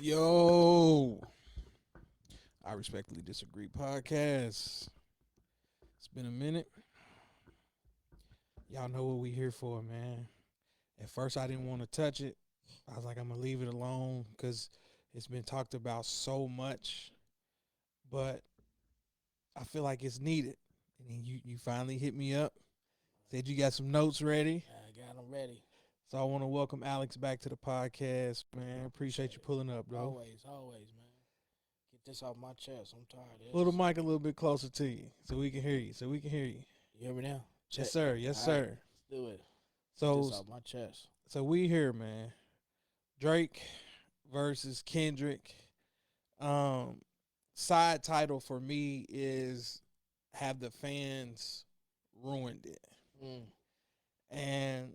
Yo, I respectfully disagree podcast. It's been a minute. Y'all know what we here for, man. At first, I didn't want to touch it. I was like, I'm gonna leave it alone because it's been talked about so much. But I feel like it's needed. And then you finally hit me up. Said you got some notes ready. I got them ready. So I want to welcome Alex back to the podcast, man. Appreciate you pulling up, bro. Always, man. Get this off my chest. I'm tired of this. Pull the mic a little bit closer to you so we can hear you. You hear me now? Yes, sir. Yes, sir. Right, let's do it. So, Get this off my chest. So we here, man. Drake versus Kendrick. Side title for me is Have the Fans Ruined It? And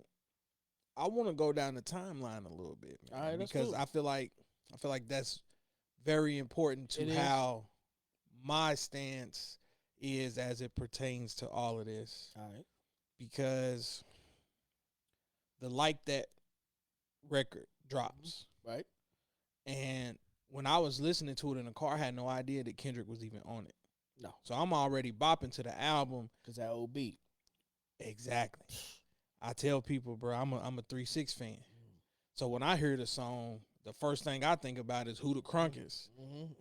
I want to go down the timeline a little bit, man, all right, because cool. I feel like that's very important to It how my stance is as it pertains to all of this. All right. Because the Like That record drops. Right. And when I was listening to it in the car, I had no idea that Kendrick was even on it. No. So I'm already bopping to the album. Because that old beat. Exactly. I tell people, bro, I'm a 3-6 fan. So when I hear the song, the first thing I think about is Who the Crunk is.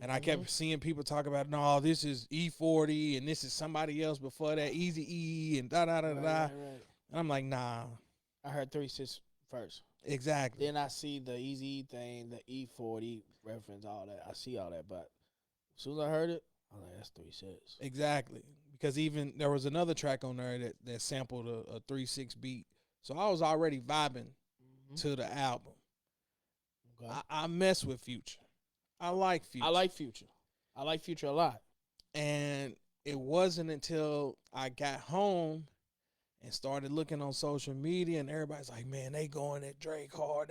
And I kept seeing people talk about, no, this is E40 and this is somebody else before that, Easy E and da-da-da-da-da. Right. And I'm like, nah. I heard 3-6 first. Exactly. Then I see the Easy thing, the E40 reference, all that. I see all that. But as soon as I heard it, I was like, that's 3-6. Exactly. Because even there was another track on there that sampled a 3-6 beat. So I was already vibing to the album. Okay. I mess with Future. I like Future. I like Future a lot. And it wasn't until I got home and started looking on social media and everybody's like, man, they going at Drake hard.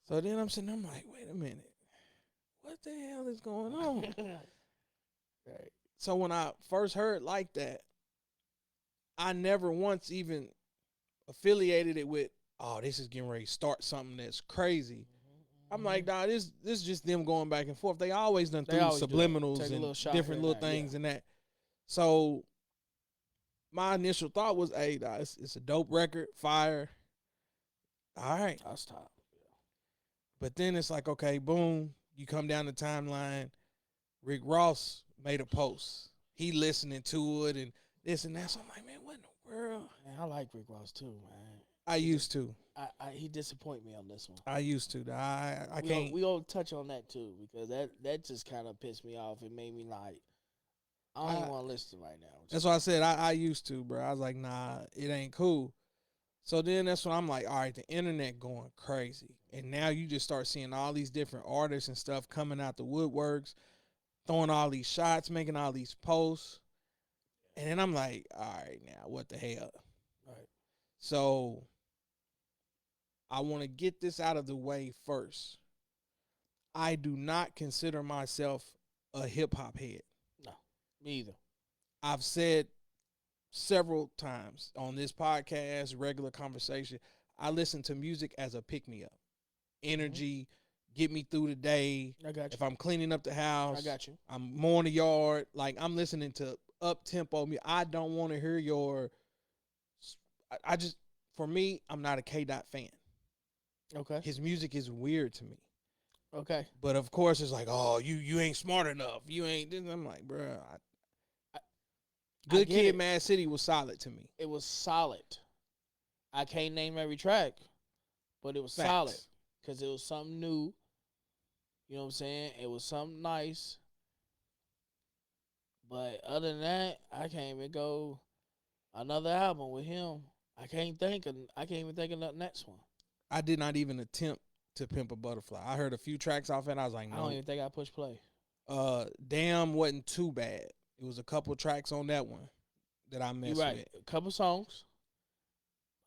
So then I'm like, wait a minute. What the hell is going on? Right. So when I first heard Like That, I never once even affiliated it with, oh, this is getting ready to start something that's crazy. I'm like, nah, this is just them going back and forth. They always done through subliminals and different little things and that. So my initial thought was, hey, nah, it's a dope record, fire. All right. That's top. Yeah. But then it's like, okay, boom, you come down the timeline. Rick Ross made a post. He listening to it and this and that. So I'm like, man, what in the world? Man, I like Rick Ross too, man. I used to. He disappointed me on this one. I used to. I can't. We all touch on that too because that just kind of pissed me off. It made me like, I don't even want to listen right now. That's why I said I used to, bro. I was like, nah, it ain't cool. So then that's when I'm like, all right, the internet going crazy. And now you just start seeing all these different artists and stuff coming out the woodworks, throwing all these shots, making all these posts. And then I'm like, all right, now, what the hell? Right. So I want to get this out of the way first. I do not consider myself a hip-hop head. No, me either. I've said several times on this podcast, regular conversation, I listen to music as a pick-me-up. Energy, get me through the day. I got you. If I'm cleaning up the house, I got you. I'm mowing the yard. Like, I'm listening to up-tempo music. I don't want to hear your... I just... For me, I'm not a Kdot fan. Okay. His music is weird to me. Okay. But, of course, it's like, oh, you ain't smart enough. You ain't... I'm like, bro, Good Kid, Mad City was solid to me. It was solid. I can't name every track, but it was solid because it was something new. You know what I'm saying? It was something nice. But other than that, I can't even go another album with him. I can't even think of the next one. I did not even attempt to Pimp a Butterfly. I heard a few tracks off it and I was like, I don't no. even think I pushed play. Damn wasn't too bad. It was a couple tracks on that one that I You're messed right. with. A couple songs.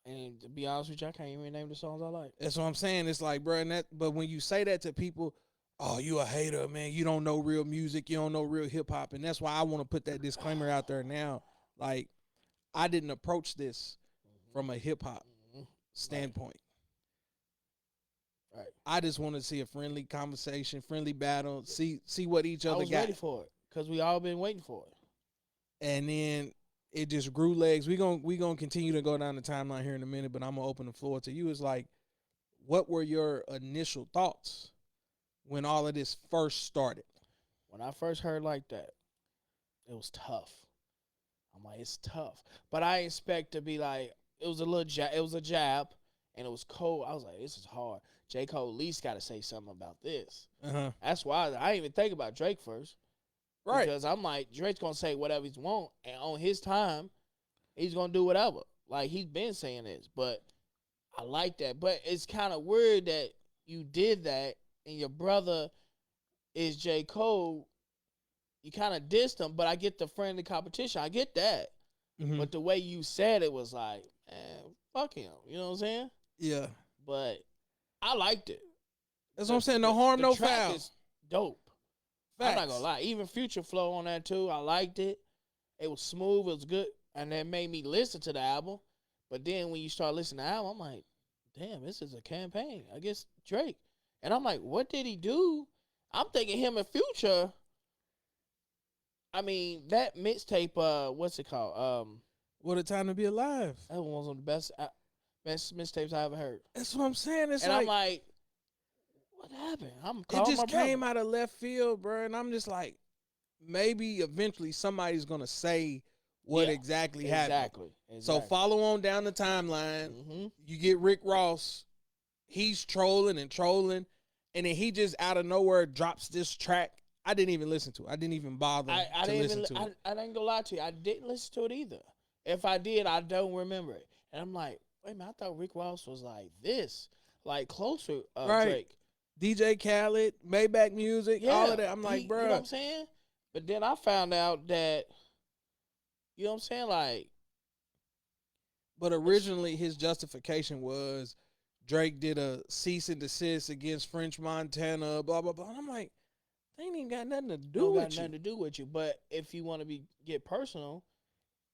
And to be honest with you, I can't even name the songs I like. That's what I'm saying. It's like, bro, but when you say that to people, oh, you a hater, man. You don't know real music. You don't know real hip hop. And that's why I want to put that disclaimer out there now. Like, I didn't approach this from a hip hop standpoint. Right. I just want to see a friendly conversation, friendly battle, see what each I other was got. ready for it because we all been waiting for it. And then it just grew legs. We gonna continue to go down the timeline here in a minute, but I'm gonna open the floor to you. It's like, what were your initial thoughts when all of this first started? When I first heard like that, it was tough. I'm like, it's tough. But I expect to be like, it was a little jab, it was a jab, and it was cold. I was like, this is hard. J. Cole at least got to say something about this. That's why I didn't even think about Drake first. Right. Because I'm like, Drake's going to say whatever he want, and on his time, he's going to do whatever. Like, he's been saying this, but I like that. But it's kind of weird that you did that, and your brother is J. Cole. You kind of dissed him, but I get the friendly competition. I get that. Mm-hmm. But the way you said it was like, man, fuck him. You know what I'm saying? Yeah. But I liked it. That's what I'm saying. No harm, no track foul. Is dope. Facts. I'm not gonna lie. Even Future flow on that too. I liked it. It was smooth. It was good, and that made me listen to the album. But then when you start listening to the album, I'm like, damn, this is a campaign against Drake. And I'm like, what did he do? I'm thinking him and Future. I mean, that mixtape, what's it called? What a Time to Be Alive. That one was one of the best mixtapes I ever heard. That's what I'm saying. It's and like, I'm like, what happened? it just came out of left field, bro. And I'm just like, maybe eventually somebody's gonna say what exactly happened. Exactly. So follow on down the timeline. Mm-hmm. You get Rick Ross. He's trolling, and then he just out of nowhere drops this track. I didn't even listen to it. I didn't even bother to listen to it. I didn't gonna lie to you. I didn't listen to it either. If I did, I don't remember it. And I'm like, wait a minute, I thought Rick Ross was like this, like closer right. Drake. DJ Khaled, Maybach Music, all of that. I'm like, bro. You know what I'm saying? But then I found out that, you know what I'm saying? Like, but originally his justification was Drake did a cease and desist against French Montana, blah, blah, blah. And I'm like, they ain't even got nothing to do with you. Nothing to do with you. But if you want to get personal,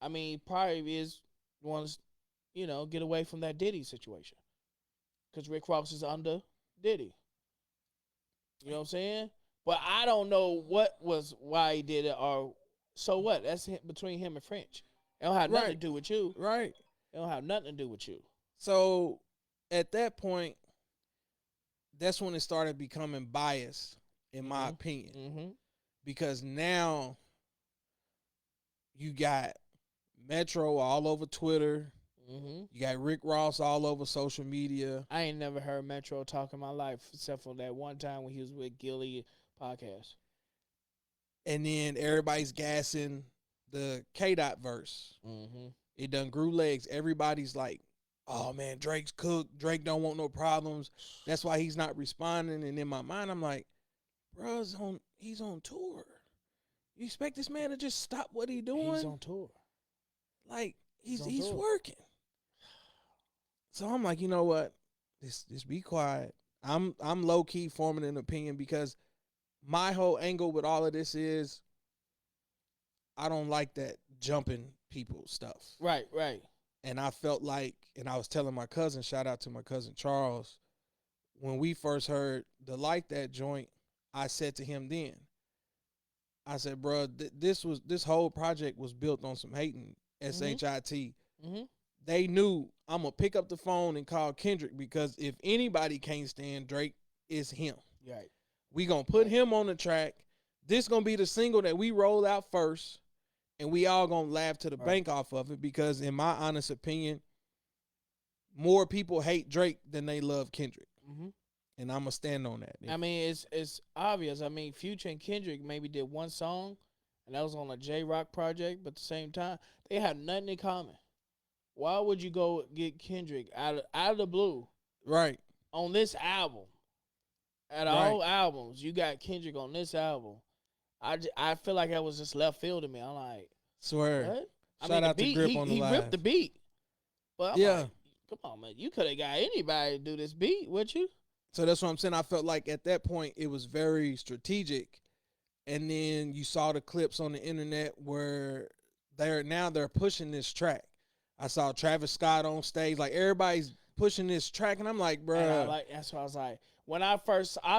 I mean, probably is wants, get away from that Diddy situation. Because Rick Ross is under Diddy. You know what I'm saying? But I don't know why he did it, or so what? That's between him and French. It don't have nothing to do with you. Right. It don't have nothing to do with you. So at that point, that's when it started becoming biased, in my opinion. Mm-hmm. Because now you got Metro all over Twitter. Mm-hmm. You got Rick Ross all over social media. I ain't never heard Metro talk in my life except for that one time when he was with Gilly podcast. And then everybody's gassing the Kdot verse. Mm-hmm. It done grew legs. Everybody's like, oh, man, Drake's cooked. Drake don't want no problems. That's why he's not responding. And in my mind, I'm like, bro, he's on tour. You expect this man to just stop what he doing? He's on tour. Like, he's working. So I'm like, you know what? Just be quiet. I'm low key forming an opinion because my whole angle with all of this is I don't like that jumping people stuff. Right. And I felt like, and I was telling my cousin, shout out to my cousin Charles, when we first heard the Like That joint, I said to him then, I said, bro, this whole project was built on some hating, SHIT. Mm-hmm. They knew I'm going to pick up the phone and call Kendrick because if anybody can't stand Drake, it's him. Right. We going to put him on the track. This going to be the single that we roll out first, and we all going to laugh to the bank off of it because, in my honest opinion, more people hate Drake than they love Kendrick. Mm-hmm. and I'm gonna stand on that. I mean, it's obvious. I mean, Future and Kendrick maybe did one song, and that was on a J Rock project. But at the same time, they had nothing in common. Why would you go get Kendrick out of the blue Right, on this album? At right. all albums, you got Kendrick on this album. I feel like that was just left field to me. I'm like, Swear. what? I Shout mean, the out to beat Grip on the he ripped live. the beat, but I'm Yeah. like, come on, man, you could have got anybody to do this beat, would you? So that's what I'm saying. I felt like at that point it was very strategic. And then you saw the clips on the internet where they're pushing this track. I saw Travis Scott on stage, like everybody's pushing this track, and I'm like, And I bruh. like that's what I was like. When I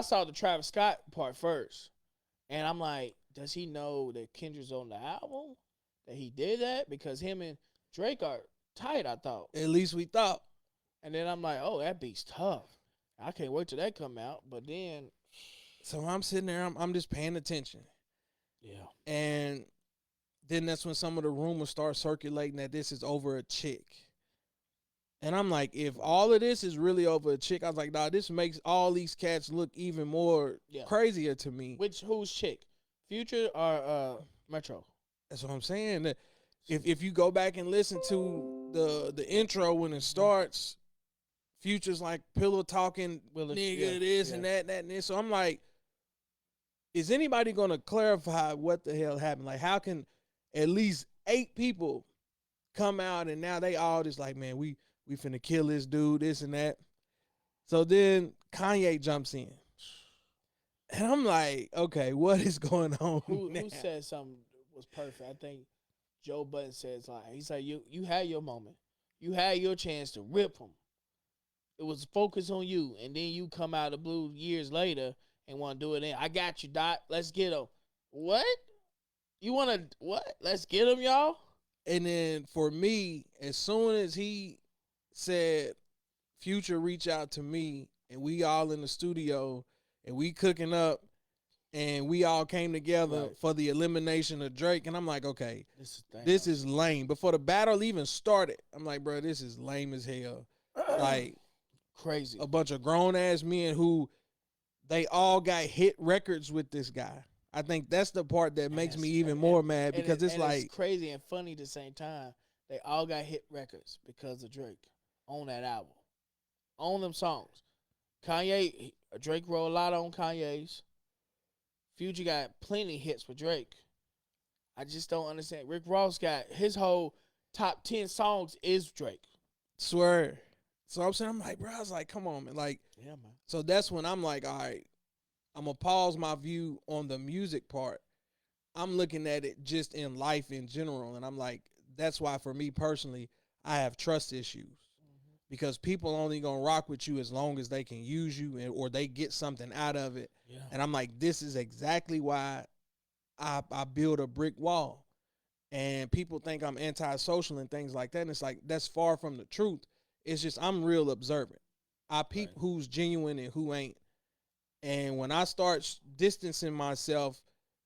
saw the Travis Scott part first, and I'm like, does he know that Kendrick's on the album? That he did that because him and Drake are tight. I thought, At least we thought. and then I'm like, oh, that beat's tough. I can't wait till that come out. But then, So I'm sitting there, I'm just paying attention. yeah, And then that's when some of the rumors start circulating that this is over a chick. And I'm like, if all of this is really over a chick, I was like, nah, this makes all these cats look even more yeah. crazier to me. Who's chick? Future or Metro? That's what I'm saying. That if you go back and listen to the intro when it starts, Future's like pillow talking, nigga, this and that and this. So I'm like, is anybody gonna clarify what the hell happened? Like, how can at least 8 people come out and now they all just like, man, we finna kill this dude, this and that. So then Kanye jumps in. And I'm like, okay, what is going on? Who now? said something was perfect? I think Joe Budden says like he said you had your moment, you had your chance to rip him. It was focused on you, and then you come out of the blue years later and want to do it. In I got you, Dot. Let's get him. What? You want to what? Let's get him, y'all. And then for me, as soon as he said Future reach out to me and we all in the studio and we cooking up and we all came together Right. for the elimination of Drake, and I'm like, okay, This this is lame. Before the battle even started, I'm like, bro, this is lame as hell. Like crazy. a bunch of grown ass men who they all got hit records with this guy. I think that's the part that makes me even more mad because it's like it's crazy and funny at the same time. They all got hit records because of Drake on that album, on them songs. Drake wrote a lot on Kanye's. Future got plenty hits with Drake. I just don't understand. Rick Ross got his whole top 10 songs is Drake. swear. So I'm saying, I'm like, bro, I was like, come on, man. Like, Yeah, man. so that's when I'm like, all right, I'm gonna pause my view on the music part. I'm looking at it just in life in general, and I'm like, that's why for me personally, I have trust issues because people only gonna rock with you as long as they can use you or they get something out of it. Yeah. And I'm like, this is exactly why I build a brick wall. And people think I'm antisocial and things like that. And it's like, that's far from the truth. It's just, I'm real observant. I peep who's genuine and who ain't. And when I start distancing myself,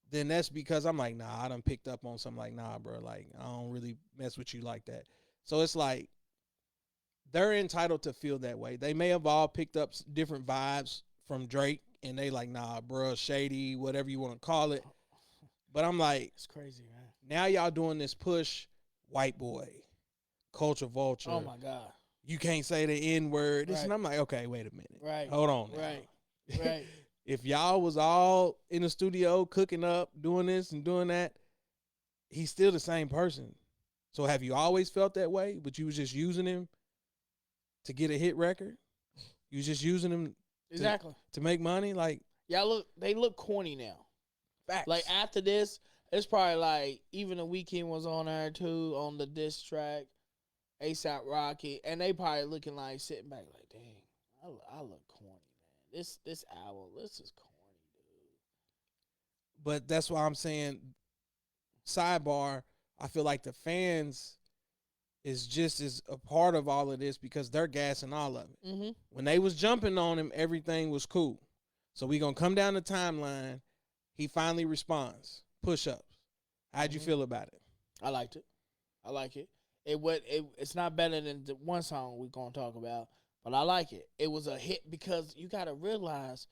then that's because I'm like, nah, I done picked up on something like, nah, bro, like, I don't really mess with you like that. So it's like, they're entitled to feel that way. They may have all picked up different vibes from Drake, and they like, nah, bro, shady, whatever you want to call it. But I'm like, It's crazy, man. now y'all doing this push, white boy, culture vulture. Oh my God. You can't say the N word. Right. And I'm like, okay, wait a minute. Right. Hold on now. Right. Right. If y'all was all in the studio cooking up, doing this and doing that, he's still the same person. So have you always felt that way, but you was just using him to get a hit record? You was just using him Exactly. to make money? Like, They look corny now. facts. Like after this, it's probably like even the Weeknd was on there too on the diss track, ASAP Rocky, and they probably looking like sitting back like, dang, I look corny, man. This album, this is corny, dude. But that's why I'm saying, sidebar, I feel like the fans is just as a part of all of this because they're gassing all of it. Mm-hmm. When they was jumping on him, everything was cool. So we gonna come down the timeline. He finally responds. Push-ups. How'd you feel about it? I liked it. I like it. It's not better than the one song we're gonna talk about, but I like it. It was a hit because you got to realize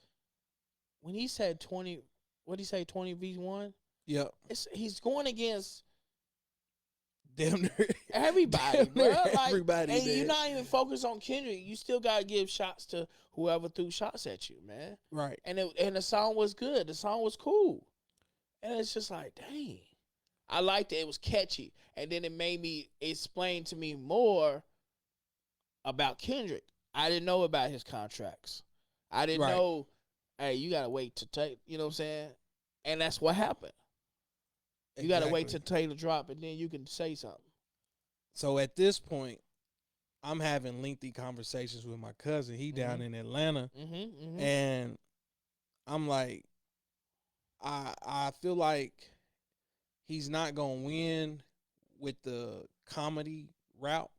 when he said 20, what did he say, 20v1? Yep. He's going against Damn near everybody, damn bro. near Like, everybody. and Did. you're not even focused on Kendrick. You still gotta give shots to whoever threw shots at you, man. Right. And the song was good. The song was cool. And it's just like, dang. I liked it. It was catchy. And then it made me explain to me more about Kendrick. I didn't know about his contracts. I didn't Right. know, hey, you gotta wait to take, you know what I'm saying? And that's what happened. You gotta wait till Taylor drop and then you can say something. So at this point, I'm having lengthy conversations with my cousin. He down in Atlanta, and I'm like, I feel like he's not gonna win with the comedy route,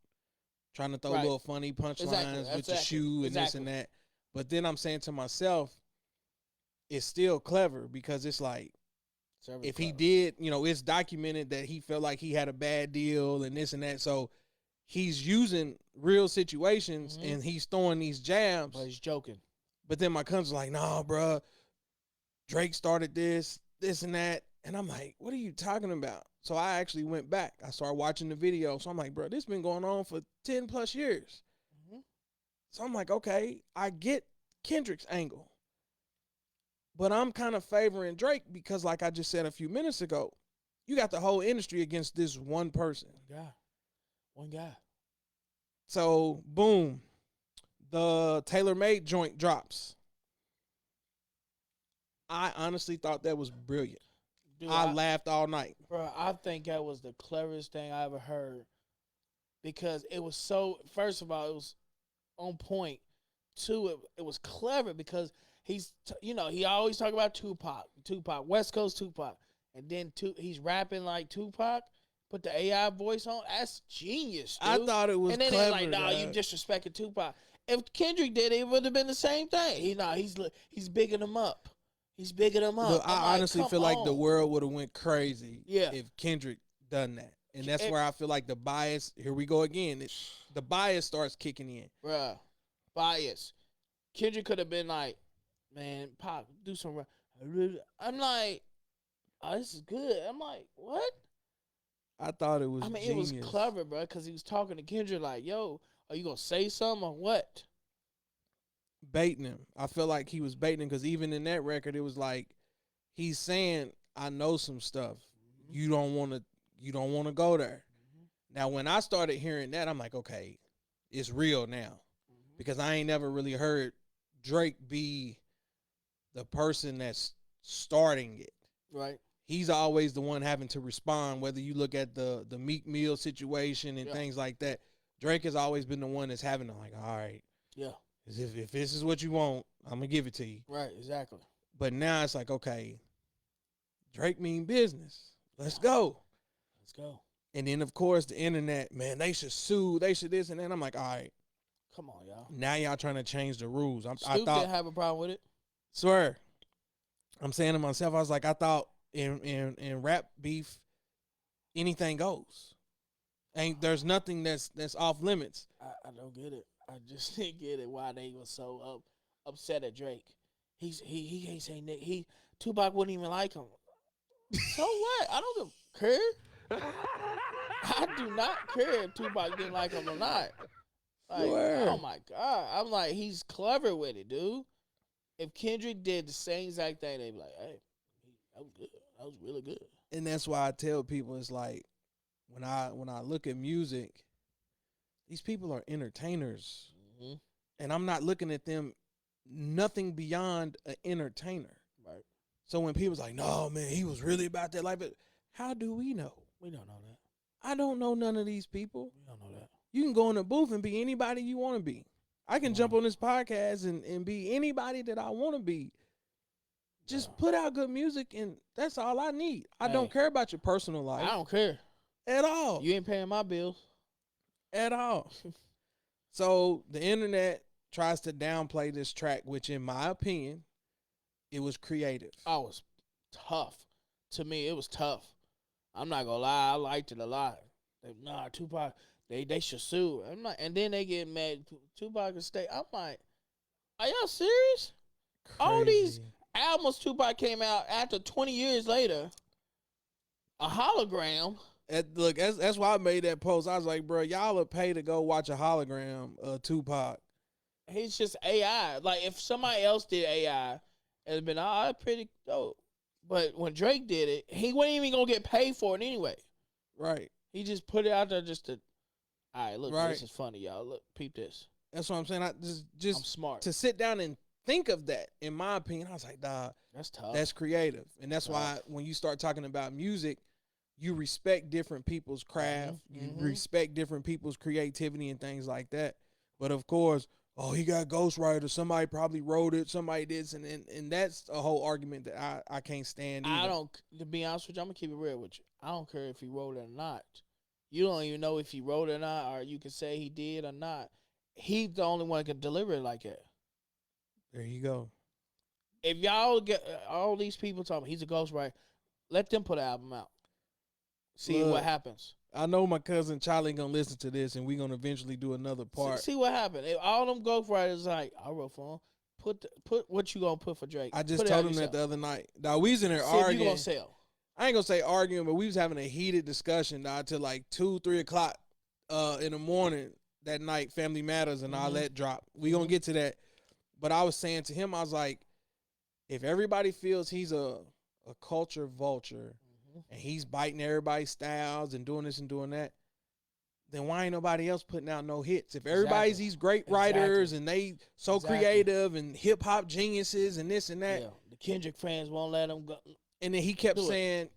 trying to throw little funny punchlines with the shoe and this and that. But then I'm saying to myself, it's still clever because it's like, if he did, it's documented that he felt like he had a bad deal and this and that. So he's using real situations and he's throwing these jabs. But he's joking. But then my cousin's like, nah, bro, Drake started this and that. And I'm like, what are you talking about? So I actually went back. I started watching the video. So I'm like, bro, this been going on for 10 plus years. So I'm like, okay, I get Kendrick's angle. But I'm kind of favoring Drake because, like I just said a few minutes ago, you got the whole industry against this one person. One guy. So, boom, the tailor-made joint drops. I honestly thought that was brilliant. Dude, I laughed all night. Bro, I think that was the cleverest thing I ever heard because it was so, first of all, it was on point. Two, it was clever because he's, he always talk about Tupac, West Coast Tupac. And then he's rapping like Tupac, put the AI voice on. That's genius, dude. I thought it was clever. And then clever, like, you disrespecting Tupac. If Kendrick did it would have been the same thing. He's bigging him up. He's bigging him up. Look, I honestly feel like the world would have went crazy if Kendrick done that. And that's where I feel like the bias, here we go again, the bias starts kicking in. Bruh, bias. Kendrick could have been like, man, Pop, do some. I'm like, oh, this is good. I'm like, what? I thought it was genius. It was clever, bro, because he was talking to Kendrick like, yo, are you going to say something or what? Baiting him. I feel like he was baiting him because even in that record, it was like, he's saying, I know some stuff. You don't want to go there. Now, when I started hearing that, I'm like, okay, it's real now. Because I ain't never really heard Drake be the person that's starting it. Right. He's always the one having to respond, whether you look at the Meek Mill situation and things like that. Drake has always been the one that's having to, like, all right. Yeah. If this is what you want, I'm going to give it to you. Right, exactly. But now it's like, okay, Drake mean business. Let's go. Let's go. And then, of course, the internet, man, they should sue. They should this and that. I'm like, all right. Come on, y'all. Now y'all trying to change the rules. I thought didn't have a problem with it. Swear. I'm saying to myself, I was like, I thought in rap beef, anything goes. There's nothing that's off limits. I don't get it. I just didn't get it why they were so upset at Drake. He ain't saying that. Tupac wouldn't even like him. So what? I don't care. I do not care if Tupac didn't like him or not. Like, oh my God. I'm like, he's clever with it, dude. If Kendrick did the same exact thing, they'd be like, hey, that was good. That was really good. And that's why I tell people, it's like, when I look at music, these people are entertainers. And I'm not looking at them nothing beyond an entertainer. Right. So when people's like, no, man, he was really about that life, how do we know? We don't know that. I don't know none of these people. We don't know that. You can go in the booth and be anybody you want to be. I can jump on this podcast and be anybody that I want to be. Just put out good music, and that's all I need. I don't care about your personal life. I don't care. At all. You ain't paying my bills. At all. So the internet tries to downplay this track, which in my opinion, it was creative. I was tough. To me, it was tough. I'm not going to lie. I liked it a lot. Nah, Tupac. They should sue. I'm like, and then they get mad. Tupac and State. I'm like, are y'all serious? All these Crazy. albums Tupac came out after 20 years later. A hologram. Look, that's why I made that post. I was like, bro, y'all are paid to go watch a hologram of Tupac. He's just AI. Like if somebody else did AI, it'd been pretty dope. But when Drake did it, he wasn't even gonna get paid for it anyway. Right. He just put it out there just to. All right, look, Right. this is funny, y'all. Look, peep this. That's what I'm saying. I I'm just smart. to sit down and think of that. In my opinion, I was like, dog, That's tough. that's creative, and that's why when you start talking about music, you respect different people's craft, you respect different people's creativity and things like that. But of course, oh, he got ghostwriter. Somebody probably wrote it. Somebody did, and that's a whole argument that I can't stand either. I don't. To be honest with you, I'm gonna keep it real with you. I don't care if he wrote it or not. You don't even know if he wrote it or not, or you can say he did or not. He's the only one that can deliver it like that. There you go. If y'all get all these people talking, he's a ghostwriter. Let them put an album out. See Look, what happens. I know my cousin Charlie gonna listen to this, and we're gonna eventually do another part. See what happens. If all them ghostwriters like, I wrote for him. Put what you gonna put for Drake. I just told him that the other night. Dog, we was in there See arguing. if you gonna sell. I ain't gonna say arguing, but we was having a heated discussion, dog, till like 2-3 o'clock in the morning that night. Family Matters and all that drop. We gonna get to that. But I was saying to him, I was like, if everybody feels he's a culture vulture and he's biting everybody's styles and doing this and doing that, then why ain't nobody else putting out no hits? If everybody's these great writers and they so creative and hip hop geniuses and this and that, the Kendrick fans won't let him go. And then he kept saying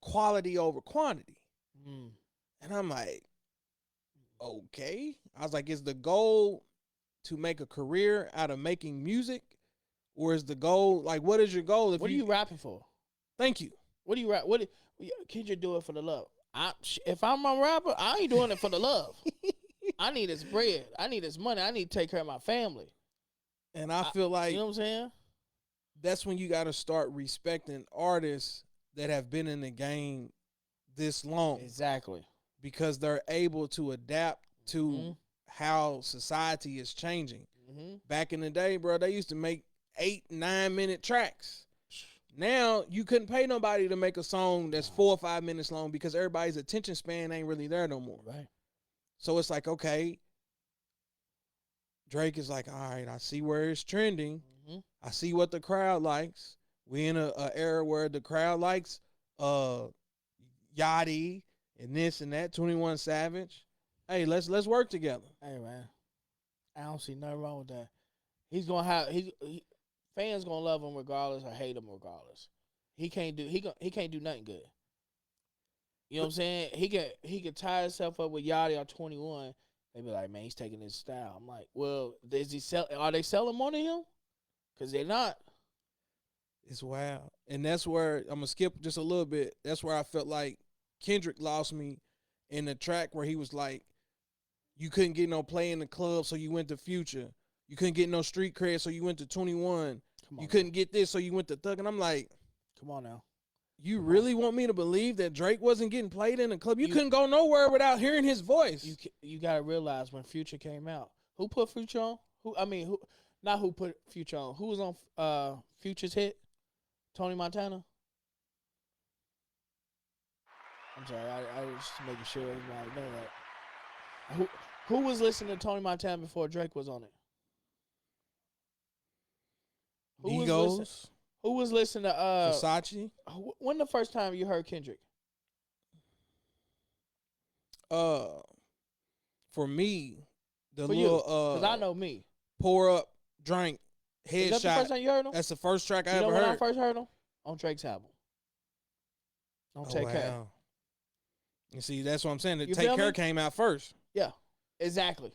quality over quantity. And I'm like, okay. I was like, is the goal to make a career out of making music? Or is the goal, like, what is your goal? What are you rapping for? Thank you. What do you rap? Kendrick do it for the love. If I'm a rapper, I ain't doing it for the love. I need his bread. I need his money. I need to take care of my family. And I feel like, you know what I'm saying? That's when you got to start respecting artists that have been in the game this long. Exactly. Because they're able to adapt to how society is changing. Back in the day, bro, they used to make 8-9 minute tracks. Now you couldn't pay nobody to make a song that's 4 or 5 minutes long because everybody's attention span ain't really there no more. Right. So it's like, okay, Drake is like, all right, I see where it's trending. I see what the crowd likes. We in a era where the crowd likes Yachty and this and that, 21 Savage. Hey, let's work together. Hey man, I don't see nothing wrong with that. He's gonna have fans gonna love him regardless or hate him regardless. He can't do nothing good. You know what I'm saying? He can tie himself up with Yachty or 21. They be like, man, he's taking his style. I'm like, well, are they selling more than him? Because they're not. It's wild. And that's where, I'm going to skip just a little bit. That's where I felt like Kendrick lost me in the track where he was like, you couldn't get no play in the club, so you went to Future. You couldn't get no street cred, so you went to 21. You couldn't get this, so you went to Thug. And I'm like, come on now. You really want me to believe that Drake wasn't getting played in the club? You couldn't go nowhere without hearing his voice. You got to realize when Future came out, who put Future on? Not who put Future on. Who was on Future's hit? Tony Montana? I'm sorry, I was just making sure everybody know that. Who was listening to Tony Montana before Drake was on it? Who was listening to Versace? When the first time you heard Kendrick? For me, because I know me. Pour Up, Drink, Headshot. Is that the first time you heard him? That's the first track I ever heard. When I first heard him? On Drake's album. On Take Care. You see, that's what I'm saying. The You Take feel Care me? came out first. Yeah, exactly.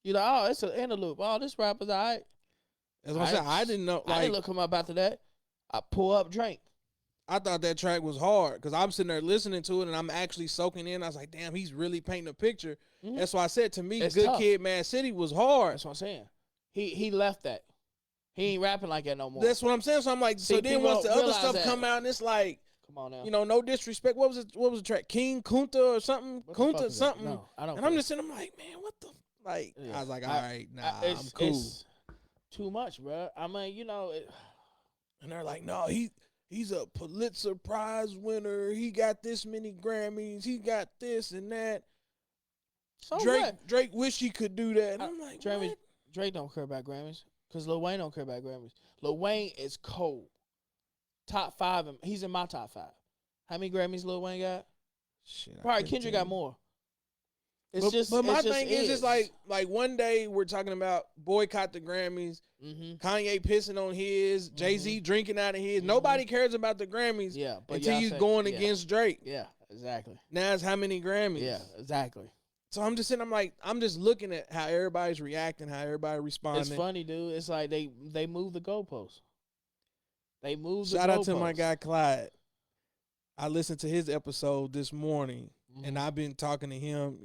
You're like, oh, it's an interlude. Oh, this rapper's all right. That's what I'm saying. I didn't know. I didn't look him up after that. I pull up Drink. I thought that track was hard because I'm sitting there listening to it and I'm actually soaking in. I was like, damn, he's really painting a picture. Mm-hmm. That's why I said to me, it's Good tough. Kid, Mad City was hard. That's what I'm saying. He left that. He ain't rapping like that no more. That's what I'm saying. So I'm like, so then once the other stuff come out and it's like, Come on now. You know, no disrespect. What was it? What was the track? King Kunta or something? What the fuck Kunta is that? something. No, I don't. And care. I'm just sitting. I'm like, man, what the? Like, Yeah. I was like, all right, nah, I'm cool. It's too much, bro. I mean, you know. And they're like, no, he's a Pulitzer Prize winner. He got this many Grammys. He got this and that. So Drake what? Drake wish he could do that. And I'm like, Grammys, what? Drake don't care about Grammys because Lil Wayne don't care about Grammys. Lil Wayne is cold. Top 5. He's in my top 5. How many Grammys Lil Wayne got? Shit, Probably Kendrick got more. But my thing is, it's like one day we're talking about boycott the Grammys. Mm-hmm. Kanye pissing on his, Jay-Z drinking out of his. Mhm. Nobody cares about the Grammys until he's going against Drake. Yeah, exactly. Now it's how many Grammys? Yeah, exactly. So I'm just sitting, I'm just looking at how everybody's reacting, how everybody responding. It's funny, dude. It's like they move the goalposts. They move the goalposts. Shout out to my guy Clyde. I listened to his episode this morning, and I've been talking to him,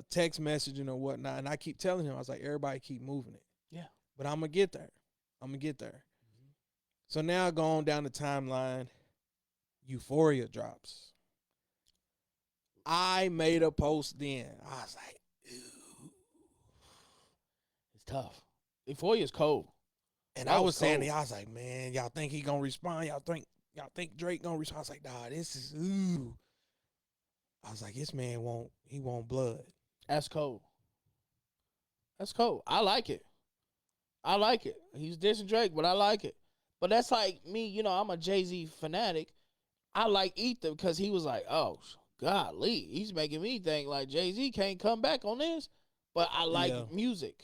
text messaging or whatnot, and I keep telling him, I was like, everybody keep moving it. Yeah. But I'm going to get there. So now going down the timeline, Euphoria drops. I made a post then. I was like, ew. It's tough. Euphoria's cold. And I was saying, I was like, man, y'all think he gonna respond? Y'all think Drake gonna respond? I was like, nah, this is ooh. I was like, this man won't blood. That's cold. I like it. He's dissing Drake, but I like it. But that's like me, you know, I'm a Jay-Z fanatic. I like Ether because he was like, oh, golly, he's making me think like Jay-Z can't come back on this. But I like music.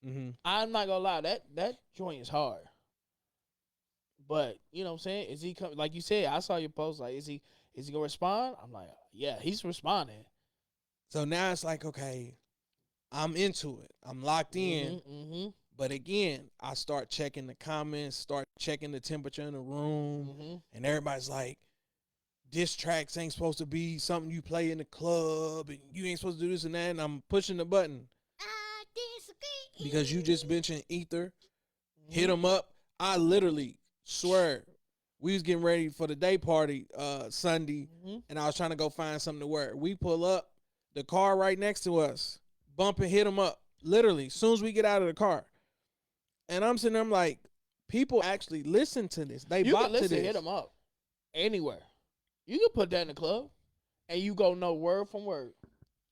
Mm-hmm. I'm not gonna lie, that joint is hard. But you know what I'm saying? Is he coming? Like you said, I saw your post. Like, is he gonna respond? I'm like, yeah, he's responding. So now it's like, okay, I'm into it. I'm locked in. Mm-hmm. But again, I start checking the comments, start checking the temperature in the room, and everybody's like, diss tracks ain't supposed to be something you play in the club, and you ain't supposed to do this and that, and I'm pushing the button. I disagree. Because you just mentioned Ether, hit him up. I literally swear, we was getting ready for the day party Sunday, and I was trying to go find something to wear. We pull up, the car right next to us, bump and hit him up, literally, as soon as we get out of the car. And I'm sitting there, I'm like, people actually listen to this. They bop to this. Hit them up anywhere. You can put that in the club, and you go know word from word.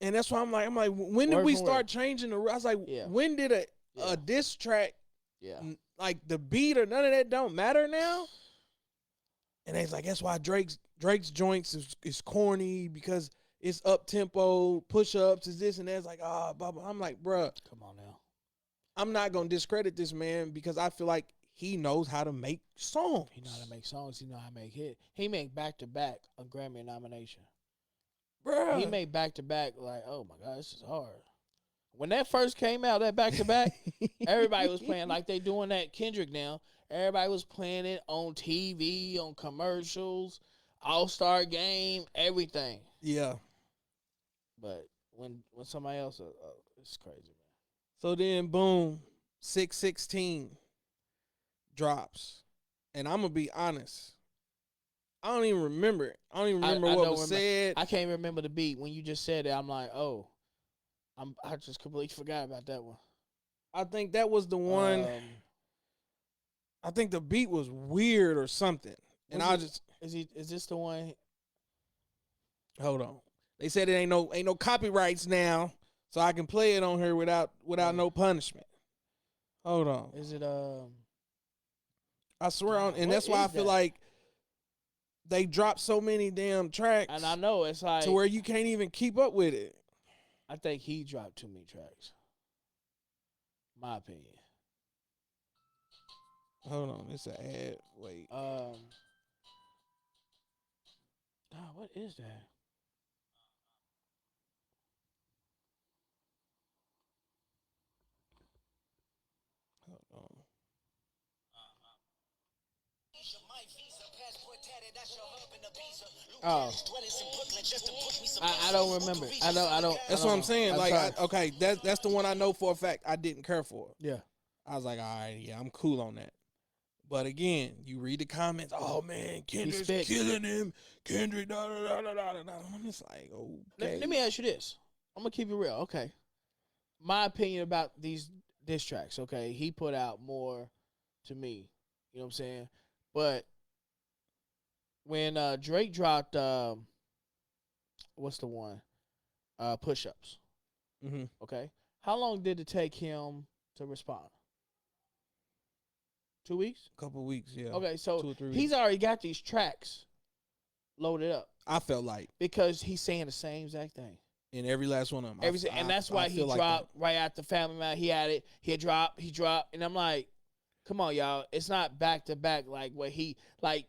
And that's why I'm like, when did we start changing the? I was like, when did a diss track, like the beat or none of that don't matter now? And it's like, that's why Drake's joints is corny because it's up tempo, push ups, is this and that. It's like, blah, blah. I'm like, bruh, come on now. I'm not gonna discredit this man because I feel like he knows how to make songs. He knows how to make songs. He knows how to make hits. He made back-to-back a Grammy nomination. Bruh. He made back-to-back like, oh, my God, this is hard. When that first came out, that back-to-back, everybody was playing like they doing that Kendrick now. Everybody was playing it on TV, on commercials, All-Star Game, everything. Yeah. But when somebody else, it's crazy, man. So then, boom, 616 drops. And I'm going to be honest. I don't even remember it. I don't even remember what was said. I can't remember the beat. When you just said it, I'm like, oh. I just completely forgot about that one. I think that was the one. I think the beat was weird or something. And Is this the one? Hold on. They said it ain't no copyrights now, so I can play it on here without no punishment. Hold on. Is it I swear on, and that's why I feel like they dropped so many damn tracks. And I know it's like to where you can't even keep up with it. I think he dropped too many tracks. My opinion. Hold on, it's an ad. Wait. What is that? Hold on. Oh, I don't remember. I don't. That's what I'm saying. Like, that's the one I know for a fact I didn't care for. Yeah. I was like, all right, yeah, I'm cool on that. But again, you read the comments. Oh man, Kendrick's spit. killing him. Kendrick, da da da da da da. I'm just like, okay. Let me ask you this. I'm gonna keep it real. Okay, my opinion about these diss tracks. Okay, he put out more to me. You know what I'm saying? But when Drake dropped, what's the one? Push ups. Mm-hmm. Okay, how long did it take him to respond? 2 weeks. A couple weeks, yeah. Okay, so 2 or 3 weeks. he's already got these tracks loaded up I felt like because he's saying the same exact thing. in every last one of them. And that's why he dropped right after Family Man. He had it. He dropped, and I'm like, come on, y'all. It's not back to back like what he like.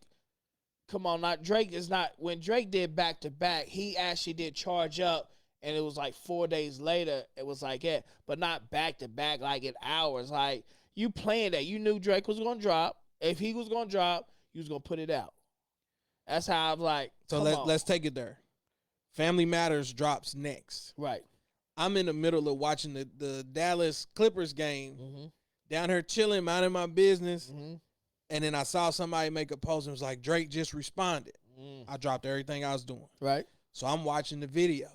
Come on, not Drake is not. When Drake did back to back, he actually did Charge Up, and it was like 4 days later. It was like yeah, but not back to back like in hours. Like you playing that, you knew Drake was gonna drop. If he was gonna drop, you was gonna put it out. That's how I'm like. So let's take it there. Family Matters drops next. Right. I'm in the middle of watching the Dallas Clippers game. Mm-hmm. Down here chilling, minding my business. Mm-hmm. And then I saw somebody make a post and was like, Drake just responded. Mm. I dropped everything I was doing. Right. So I'm watching the video.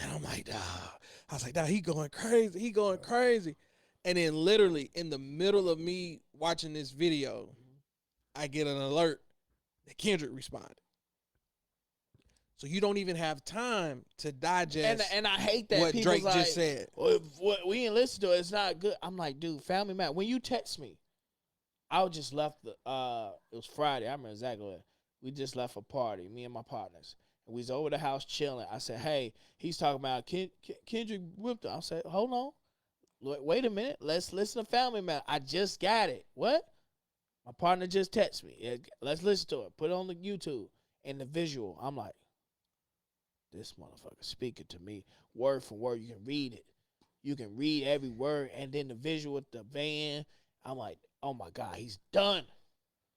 And I'm like, I was like, he going crazy. He going crazy. And then literally in the middle of me watching this video, I get an alert that Kendrick responded. So you don't even have time to digest and I hate that what people Drake like, just said. Well, what we didn't listen to it, it's not good. I'm like, dude, Family Man. When you text me, I just left the it was Friday. I remember exactly what. We just left a party, me and my partners. And we was over the house chilling. I said, hey, he's talking about Kendrick whipped him. I said, hold on. Wait a minute. Let's listen to Family Man. I just got it. What? My partner just texted me. Let's listen to it. Put it on the YouTube. And the visual, I'm like, this motherfucker speaking to me word for word. You can read it. You can read every word. And then the visual with the van, I'm like, oh my God, he's done.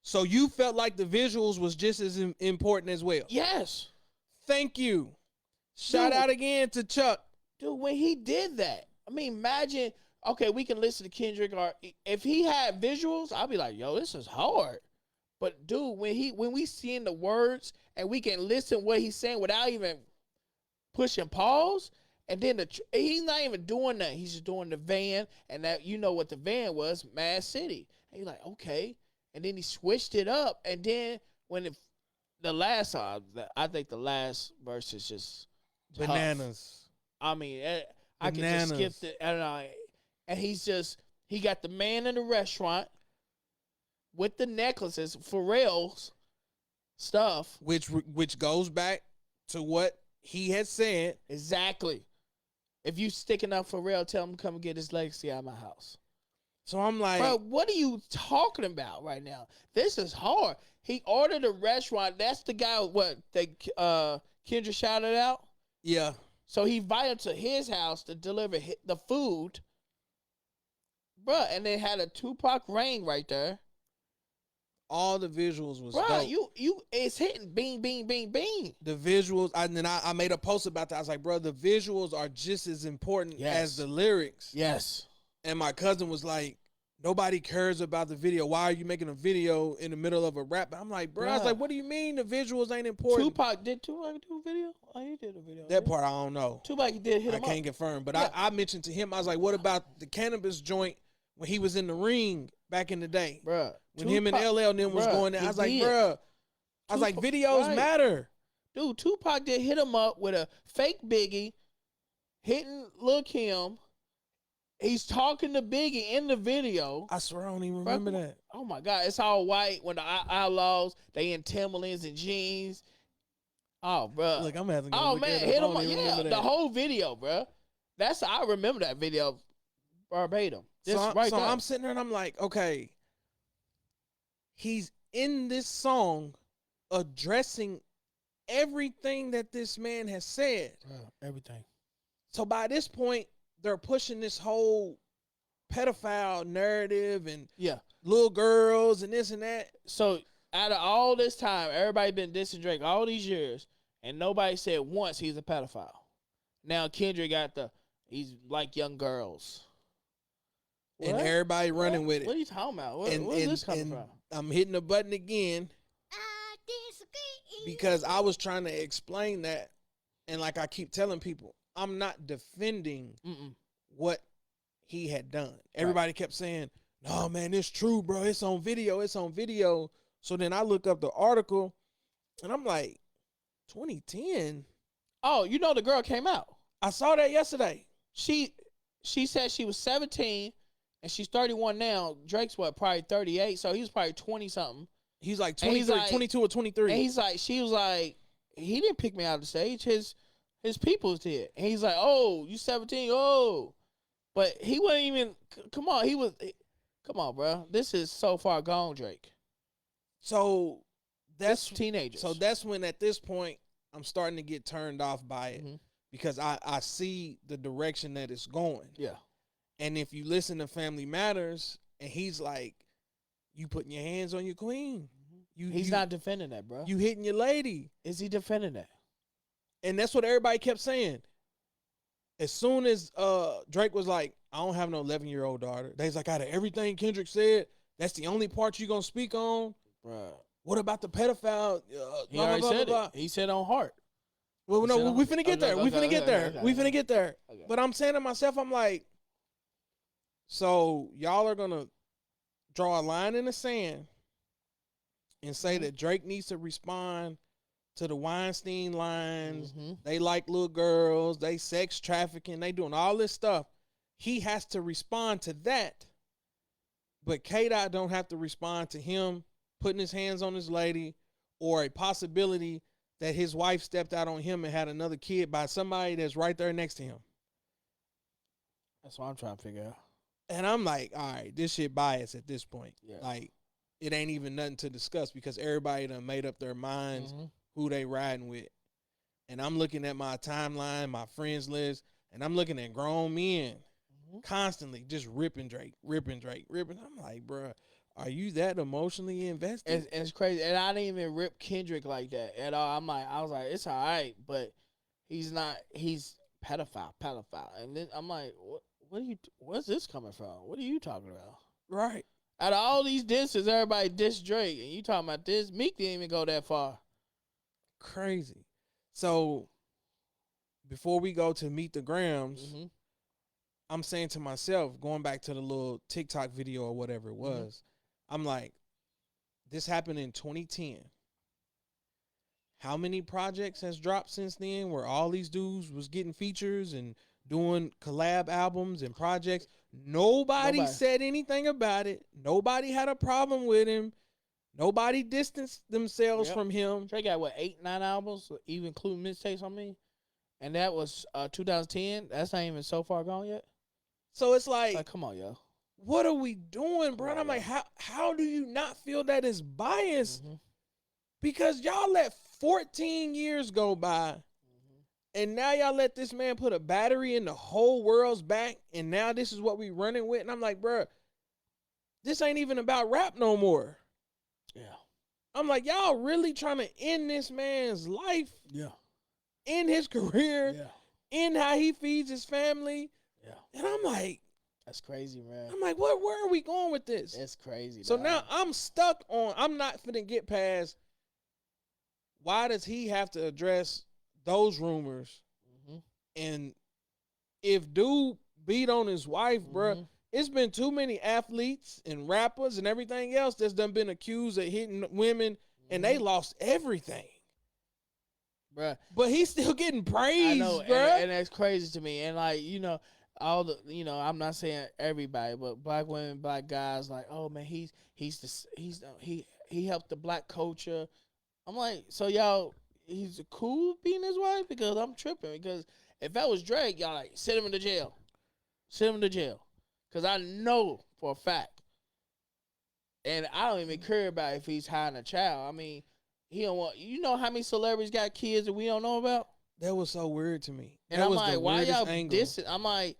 So you felt like the visuals was just as important as well? Yes. Thank you. Shout out again to Chuck. Dude, when he did that, I mean, imagine, okay, we can listen to Kendrick, or if he had visuals, I'd be like, yo, this is hard. But dude, when we seeing the words and we can listen what he's saying without even pushing pause, and then he's not even doing that. He's just doing the van, and that you know what the van was, Mad City. And you're like, okay. And then he switched it up, and then when the last song, I think the last verse is just bananas. Tough. I mean, I can just skip it, and he got the man in the restaurant with the necklaces, Pharrell's stuff, which goes back to what he had said. Exactly. If you sticking up Pharrell, tell him to come and get his legacy out of my house. So I'm like, bro, what are you talking about right now? This is hard. He ordered a restaurant. That's the guy. What Kendra shouted out. Yeah. So he invited to his house to deliver the food, bro, and they had a Tupac ring right there. All the visuals was bro, dope. you it's hitting bing, bing, bing, bing. The visuals, and then I made a post about that. I was like, bro, the visuals are just as important as the lyrics. Yes. And my cousin was like, nobody cares about the video. Why are you making a video in the middle of a rap? I'm like, bro, I was like, what do you mean the visuals ain't important? Did Tupac do a video? Oh, he did a video. That part I don't know. Tupac did hit him up. I can't confirm. But I mentioned to him, I was like, what about the cannabis joint when he was in the ring back in the day? Bruh. When him and LL and them was going there. I was like, bruh. I was like, videos matter. Dude, Tupac did hit him up with a fake Biggie, hitting Lil' Kim. He's talking to Biggie in the video. I swear I don't even remember that. Oh my God, it's all white when the Outlaws, they in Timberlands and jeans. Oh, bro. Look, I'm having. Oh man, hit him up. Yeah, the whole video, bro. I remember that video verbatim. So I'm sitting there and I'm like, okay, he's in this song addressing everything that this man has said. Everything. So by this point, they're pushing this whole pedophile narrative and little girls and this and that. So out of all this time, everybody been dissing Drake all these years, and nobody said once he's a pedophile. Now Kendrick got he's like young girls. What? And everybody running with it. What are you talking about? Where's this coming from? I'm hitting the button again I disagree. because I was trying to explain that, and like I keep telling people, I'm not defending what he had done. Everybody kept saying, "No, man, it's true, bro. It's on video. It's on video." So then I look up the article, and I'm like, 2010. Oh, you know the girl came out. I saw that yesterday. She said she was 17 and she's 31 now. Drake's what, probably 38, so he was probably 20 something. He's like 23, like, 22 or 23. And he's like, she was like, he didn't pick me out of the stage. His peoples did. And he's like, oh, you 17? Oh. But he wasn't even, come on, bro. This is so far gone, Drake. So that's teenagers. So that's when at this point I'm starting to get turned off by it because I see the direction that it's going. Yeah. And if you listen to Family Matters and he's like, you putting your hands on your queen. He's not defending that, bro. You hitting your lady. Is he defending that? And that's what everybody kept saying. As soon as Drake was like, I don't have no 11-year-old daughter. They's like, out of everything Kendrick said, that's the only part you gonna speak on. Right. What about the pedophile? He already said it. He said on heart. Well, no, we finna get there. We finna get there. We finna get there. Okay. But I'm saying to myself, I'm like, so y'all are gonna draw a line in the sand and say that Drake needs to respond to the Weinstein lines. They like little girls. They sex trafficking. They doing all this stuff. He has to respond to that. But Kdot don't have to respond to him putting his hands on his lady or a possibility that his wife stepped out on him and had another kid by somebody that's right there next to him. That's what I'm trying to figure out. And I'm like, all right, this shit biased at this point. Yeah. Like, it ain't even nothing to discuss because everybody done made up their minds who they riding with. And I'm looking at my timeline, my friends list, and I'm looking at grown men constantly just ripping Drake. I'm like, bruh, are you that emotionally invested? And it's crazy. And I didn't even rip Kendrick like that at all. I was like, it's all right, but he's not, he's pedophile. And then I'm like, where's this coming from? What are you talking about? Right. Out of all these disses, everybody diss Drake, and you talking about this? Meek didn't even go that far. Crazy. So, before we go to Meet the Grams, I'm saying to myself, going back to the little TikTok video or whatever it was, I'm like, this happened in 2010. How many projects has dropped since then where all these dudes was getting features and doing collab albums and projects? Nobody said anything about it. Nobody had a problem with him. Nobody distanced themselves from him. Drake got, 8, 9 albums, even including mixtapes on me? And that was 2010. That's not even so far gone yet. So it's like come on, yo. What are we doing, bro? And I'm like, how do you not feel that is biased? Because y'all let 14 years go by, and now y'all let this man put a battery in the whole world's back, and now this is what we running with. And I'm like, bro, this ain't even about rap no more. Yeah. I'm like, y'all really trying to end this man's life? Yeah. End his career? Yeah. End how he feeds his family? Yeah. And I'm like, that's crazy, man. I'm like, where are we going with this? It's crazy. So now I'm stuck on, I'm not finna get past, why does he have to address those rumors? And if dude beat on his wife, bruh, it's been too many athletes and rappers and everything else that's done been accused of hitting women, and they lost everything. Bruh. But he's still getting praised, I know, bruh. and that's crazy to me. And like, all the, I'm not saying everybody, but black women, black guys, like, oh man, he helped the black culture. I'm like, so y'all, he's cool beating his wife? Because I'm tripping. Because if that was Drake, y'all like, send him to jail. Because I know for a fact, and I don't even care about if he's hiding a child. I mean, he don't want, how many celebrities got kids that we don't know about? That was so weird to me. And that I'm was like, the why y'all angle. dissing? I'm like,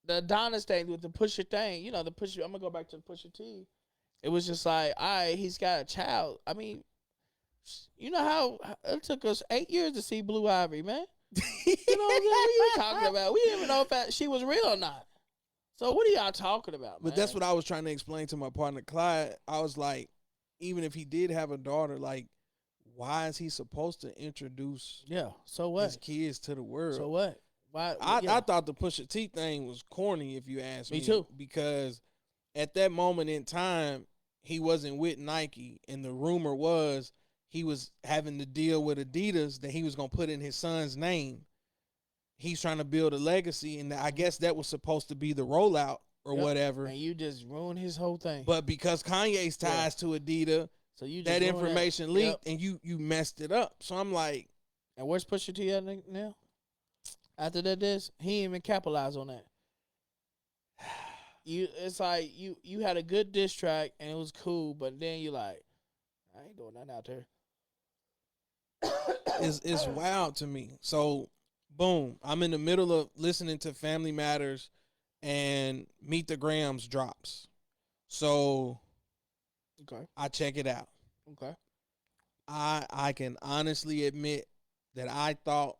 the Adonis thing with the Pusha thing, the Pusha, I'm going to go back to the Pusha T. It was just like, all right, he's got a child. I mean, you know how it took us 8 years to see Blue Ivy, man? You know what I'm saying? What are you talking about? We didn't even know if she was real or not. So what are y'all talking about, man? But that's what I was trying to explain to my partner Clyde. I was like, even if he did have a daughter, like, why is he supposed to introduce So his what? kids to the world? So what? Why? I thought the Pusha T thing was corny, if you ask me. Me too. Because at that moment in time, he wasn't with Nike, and the rumor was he was having to deal with Adidas that he was gonna put in his son's name. He's trying to build a legacy, and I guess that was supposed to be the rollout or whatever. And you just ruined his whole thing. But because Kanye's ties to Adidas, so you just that information leaked, and you messed it up. So I'm like, and where's Pusha T at now? After that, he didn't even capitalize on that. It's like you had a good diss track and it was cool, but then you like, I ain't doing nothing out there. It's wild to me. So, boom, I'm in the middle of listening to Family Matters, and Meet the Grahams drops. So, okay, I check it out. Okay, I can honestly admit that I thought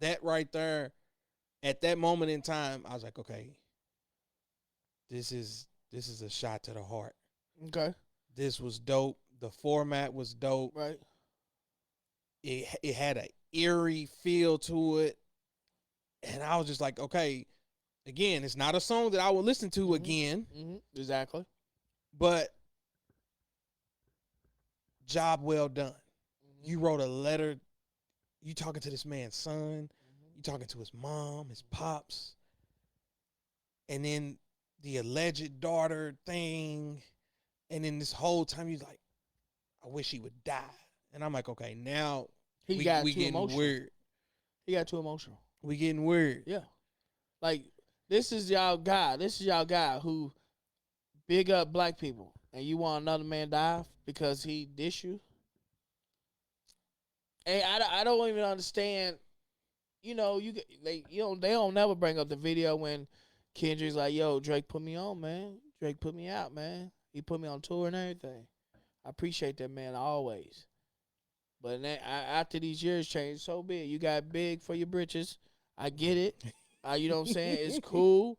that right there, at that moment in time, I was like, okay, this is a shot to the heart. Okay, this was dope. The format was dope. Right. It had an eerie feel to it, and I was just like, okay, again, it's not a song that I would listen to again. Exactly. But job well done. You wrote a letter. You talking to this man's son. You talking to his mom, his pops, and then the alleged daughter thing, and then this whole time you're like, I wish he would die. And I'm like, okay, now we getting emotional. weird. He got too emotional. We getting weird. Yeah. Like, this is y'all guy. This is y'all guy who big up black people, and you want another man die because he dish you? And I don't even understand. You know, they don't never bring up the video when Kendrick's like, yo, Drake put me on, man. Drake put me out, man. He put me on tour and everything. I appreciate that, man, always. But then, after these years changed so big, you got big for your britches. I get it. You know what I'm saying? It's cool.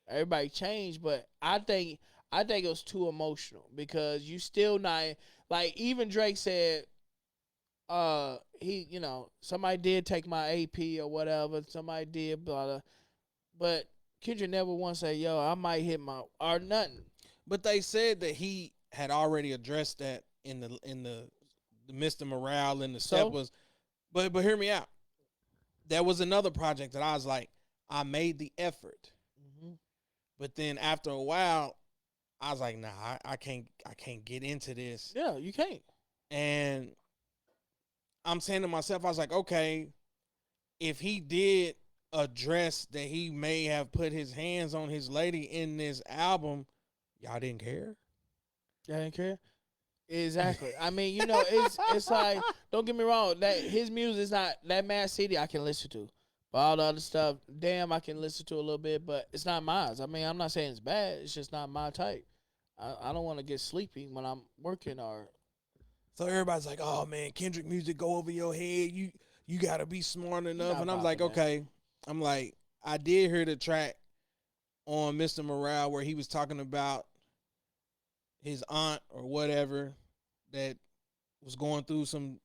Everybody changed, but I think it was too emotional because you still not like, even Drake said, somebody did take my AP or whatever. Somebody did, blah, blah. But Kendrick never once say, yo, I might hit my, or nothing. But they said that he had already addressed that in the Mr. Morale and the step was, but hear me out. There was another project that I was like, I made the effort, but then after a while, I was like, nah, I can't get into this. Yeah, you can't. And I'm saying to myself, I was like, okay, if he did address that he may have put his hands on his lady in this album, y'all didn't care? Y'all didn't care? Exactly. I mean, it's like, don't get me wrong, that his music is not, that Mad City I can listen to. But all the other stuff, damn, I can listen to a little bit, but it's not mine. I mean, I'm not saying it's bad. It's just not my type. I don't want to get sleepy when I'm working or. So everybody's like, oh, man, Kendrick music go over your head. You got to be smart enough. And I'm like, okay. I'm like, I did hear the track on Mr. Morale where he was talking about his aunt or whatever that was going through some,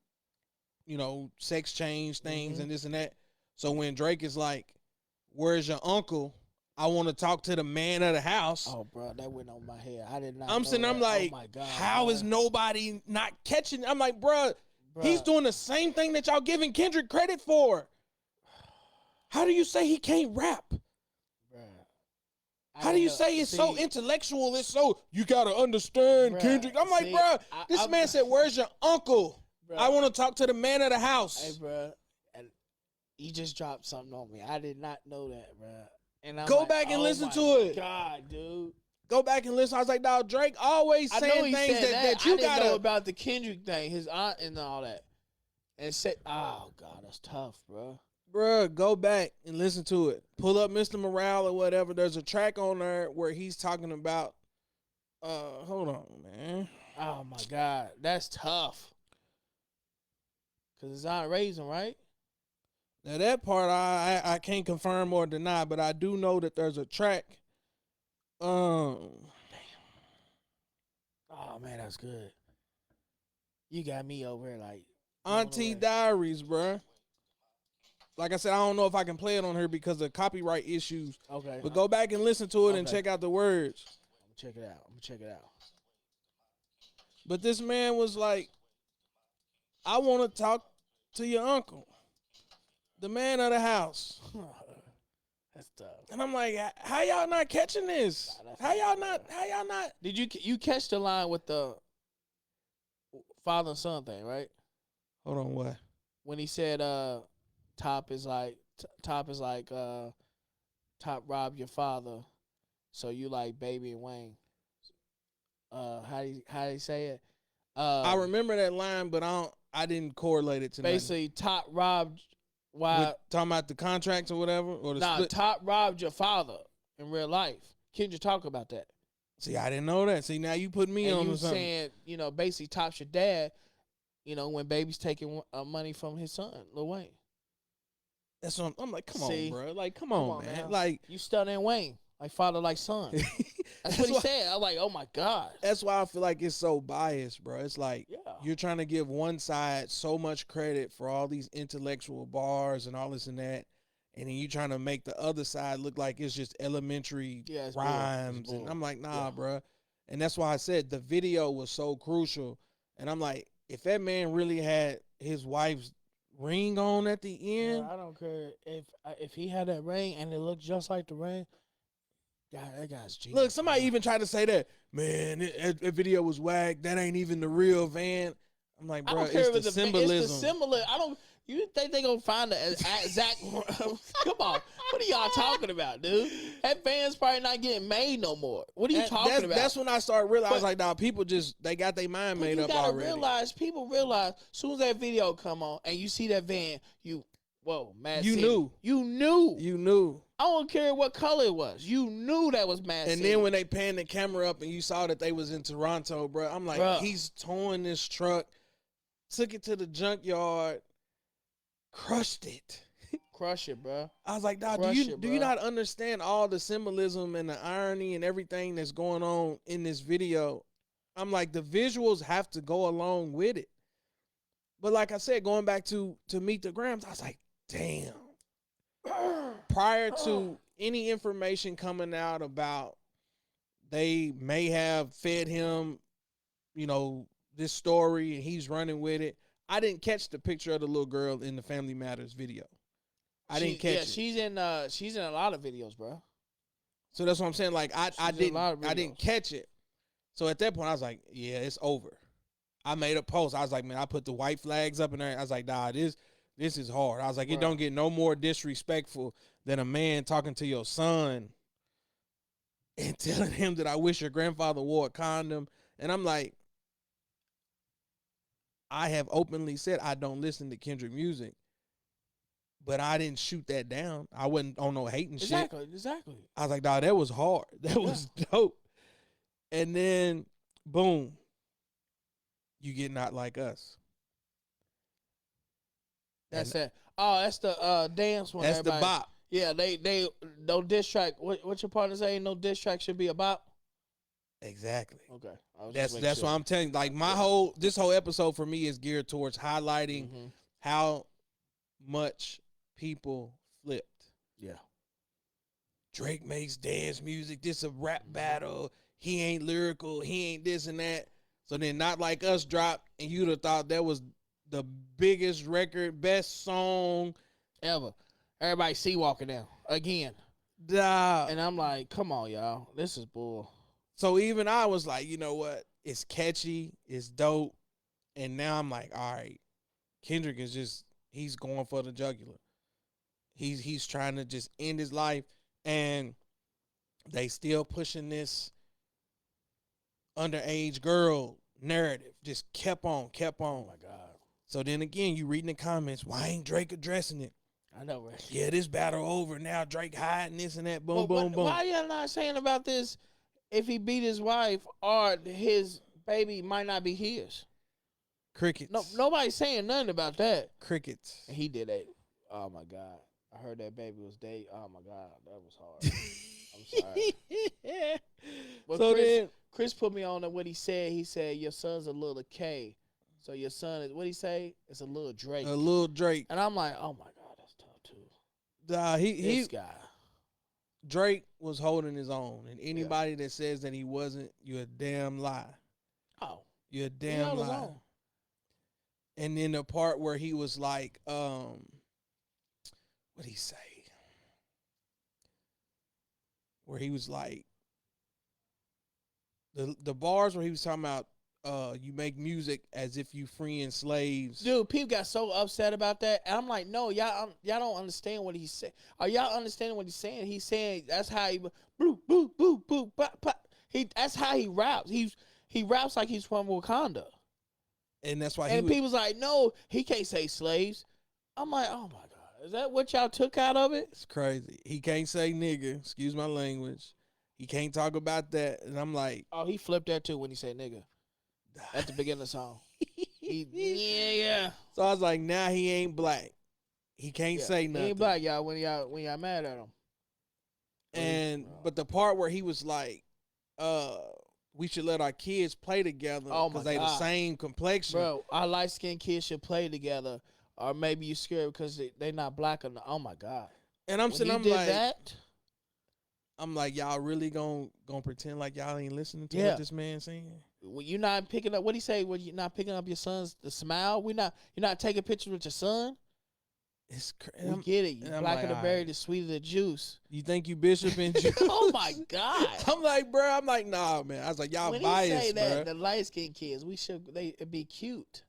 sex change things and this and that. So when Drake is like, where's your uncle? I want to talk to the man of the house. Oh, bro, that went on my head. I did not. I'm saying, I'm like, oh my God, how is nobody not catching? I'm like, bro, he's doing the same thing that y'all giving Kendrick credit for. How do you say he can't rap? How do you say it's so intellectual? It's so, you got to understand Kendrick. I'm like, bro, this man said, where's your uncle? I want to talk to the man of the house. Hey, bro, and he just dropped something on me. I did not know that, bro. And I'm Go back and listen to it. God, dude. Go back and listen. I was like, dog, Drake always saying things that you got to know about the Kendrick thing, his aunt and all that. And said, oh, God, that's tough, bro. Bruh, go back and listen to it. Pull up Mr. Morale or whatever. There's a track on there where he's talking about, hold on, man. Oh, my God. That's tough. Because it's aunt raising, right? Now that part I can't confirm or deny, but I do know that there's a track. Oh man, that's good. You got me over here like blown Auntie away. Diaries, bruh. Like I said, I don't know if I can play it on here because of copyright issues. Okay. But go back and listen to it and Okay. check out the words. I'm gonna check it out. I'm gonna check it out. But this man was like, I want to talk to your uncle, the man of the house. That's tough. And I'm like, how y'all not catching this? Nah, How y'all not? Did you catch the line with the father and son thing, right? Hold on, what? When he said Top is like Top robbed your father, so you like Baby and Wayne. How do you say it? I remember that line, but I didn't correlate it to basically Top robbed nothing. Talking about the contracts or whatever, or the split. Top robbed your father in real life. Kendra talk about that. See, I didn't know that. See, now you put me and on you to something. saying, basically Top's your dad, when Baby's taking money from his son, Lil Wayne. That's what I'm like, come See? on, bro. Like, come on, man. Now. Like, you studying Wayne, like father, like son. That's what he said. I'm like, oh my God. That's why I feel like it's so biased, bro. It's like Yeah. you're trying to give one side so much credit for all these intellectual bars and all this and that, and then you trying to make the other side look like it's just elementary it's rhymes. bull. And I'm like, nah, bro. And that's why I said the video was so crucial. And I'm like, if that man really had his wife's ring on at the end, I don't care if he had that ring and it looked just like the ring. God, that guy's genius. Look, somebody even tried to say that, man, that video was whack. That ain't even the real Van. I'm like, bro, it's the symbolism. It's the symbolism. You think they gonna find the exact? Come on, what are y'all talking about, dude? That Van's probably not getting made no more. What are you talking about? That's when I started realizing, like, nah, people they got their mind made up already. People realize, as soon as that video come on and you see that Van, Mad City. You knew. I don't care what color it was. You knew that was Mad City. And then when they panned the camera up and you saw that they was in Toronto, bro, I'm like, he's towing this truck, took it to the junkyard, crushed it. Crush it, bro. I was like, dog, do you not understand all the symbolism and the irony and everything that's going on in this video? I'm like, the visuals have to go along with it. But like I said, going back to Meet the Grams, I was like, damn. Prior to any information coming out about they may have fed him, this story and he's running with it, I didn't catch the picture of the little girl in the Family Matters video. I didn't catch it. She's in a lot of videos, bro. So that's what I'm saying. Like I didn't catch it. So at that point I was like, yeah, it's over. I made a post. I was like, man, I put the white flags up in there. I was like, nah, this is hard. I was like, it don't get no more disrespectful than a man talking to your son and telling him that I wish your grandfather wore a condom. And I'm like, I have openly said I don't listen to Kendrick music, but I didn't shoot that down. I wasn't on no hating shit. Exactly. I was like, dawg, that was hard. That was dope. And then, boom, you get Not Like Us. That's it. Oh, that's the dance one. That's the bop. Yeah, they no diss track. What your partner say? No diss track should be a bop. Exactly. Okay. That's what I'm telling you. Like this whole episode for me is geared towards highlighting how much people flipped. Yeah. Drake makes dance music. This a rap battle. He ain't lyrical. He ain't this and that. So then Not Like Us dropped, and you'd have thought that was the biggest record, best song ever. Everybody see walking down again. Duh. And I'm like, come on, y'all. This is bull. So even I was like, you know what? It's catchy. It's dope. And now I'm like, all right, Kendrick is just, he's going for the jugular. He's trying to just end his life. And they still pushing this underage girl narrative. Just kept on. Oh, my God. So then again, you reading the comments, why ain't Drake addressing it? I know, right? Yeah, this battle over. Now Drake hiding this and that. Boom, boom. Why y'all not saying about this if he beat his wife or his baby might not be his? Crickets. No, nobody's saying nothing about that. Crickets. And he did Oh my God. I heard that baby was dating. Oh my God, that was hard. I'm sorry. But So then, Chris put me on to what he said. He said your son's a little K, so your son is what he say? It's a little Drake. a little Drake, And I'm like, oh my God, that's tough too. he This guy. Drake was holding his own, and Yeah. anybody that says that he wasn't, you're a damn lie. Oh, You're a he damn held his lie. own. And then the part where he was like, what'd he say? Where he was like, the bars where he was talking about, you make music as if you freeing slaves. Dude, people got so upset about that. And I'm like, no, y'all don't understand what he's saying. Are y'all understanding what he's saying? He's saying that's how he boo boo boo boo pop, pop. That's how he raps. He raps like he's from Wakanda. And that's why and people's like, no, he can't say slaves. I'm like, oh my God. Is that what y'all took out of it? It's crazy. He can't say nigga, excuse my language. He can't talk about that. And I'm like, oh, he flipped that too when he said nigga at the beginning of the song. Yeah. So I was like, now he ain't black. He can't say nothing. He ain't black, y'all, when y'all mad at him. And but the part where he was like, we should let our kids play together because they the same complexion. Bro, our light skinned kids should play together. Or maybe you scared because they not black enough. Oh my God. And I'm sitting, I'm did like, that, I'm like, y'all really gonna pretend like y'all ain't listening to what this man's saying? When you're not picking up, what he say? When you're not picking up your son's the smile, you're not taking pictures with your son. It's crazy. We get it. You blacker the berry, the sweeter the juice. You think you Bishop and Juice? Oh my God. I'm like, bro. I'm like, nah, man. I was like, y'all when biased, he say that, bro. the light skinned kids, it'd be cute.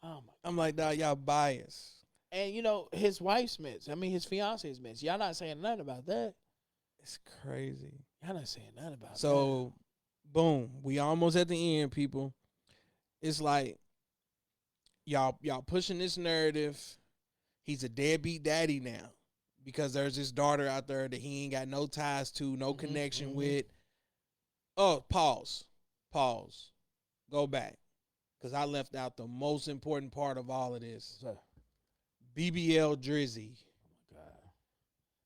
Oh my. I'm like, nah, y'all biased. And you know his wife's mixed. I mean his fiance's mixed. Y'all not saying nothing about that. It's crazy. Y'all not saying nothing about that. So, boom, we almost at the end, people. It's like y'all pushing this narrative. He's a deadbeat daddy now because there's this daughter out there that he ain't got no ties to, no connection with. Oh, pause. Go back. Because I left out the most important part of all of this. BBL Drizzy. Oh, my God.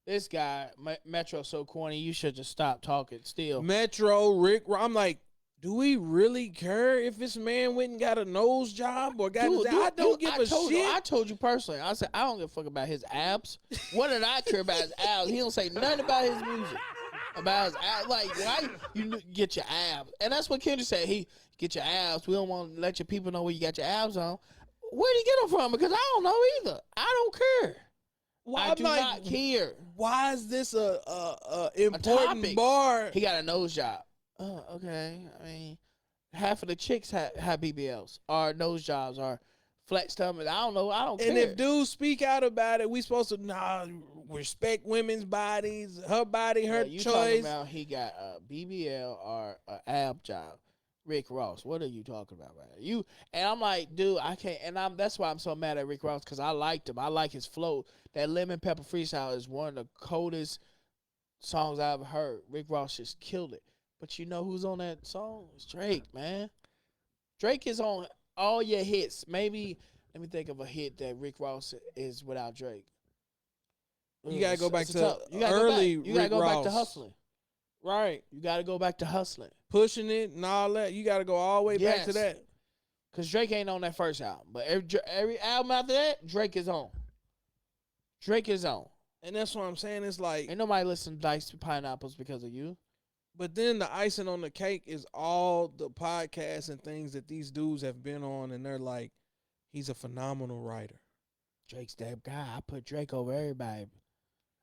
This guy, Metro, so corny, you should just stop talking still. Metro, Rick, I'm like, do we really care if this man went and got a nose job or got his I don't give a shit. I told you personally. I said, I don't give a fuck about his abs. What did I care about his abs? He don't say nothing about his music. About his abs. Like, why you get your abs? And that's what Kendrick said. He get your abs. We don't want to let your people know where you got your abs on. Where'd he get them from? Because I don't know either. I don't care. Well, I do not care. Why is this a important bar? He got a nose job. Okay. I mean, half of the chicks have BBLs or nose jobs or flat stomach. I don't know. I don't care. And if dudes speak out about it, we supposed to respect women's bodies, her body, her you choice. Talking about he got a BBL or an ab job. Rick Ross, what are you talking about, man? And I'm like, dude, I can't. And that's why I'm so mad at Rick Ross because I liked him. I like his flow. That Lemon Pepper Freestyle is one of the coldest songs I've ever heard. Rick Ross just killed it. But you know who's on that song? It's Drake, man. Drake is on all your hits. Maybe, let me think of a hit that Rick Ross is without Drake. You got to go back to early Rick Ross. You got to go back to hustling. Right. You got to go back to hustling. Pushing it and all that. You got to go all the way back to that. Because Drake ain't on that first album. But every album after that, Drake is on. Drake is on. And that's what I'm saying. It's like, ain't nobody listen to Diced Pineapples because of you. But then the icing on the cake is all the podcasts and things that these dudes have been on, and they're like, he's a phenomenal writer. Drake's that guy. I put Drake over everybody.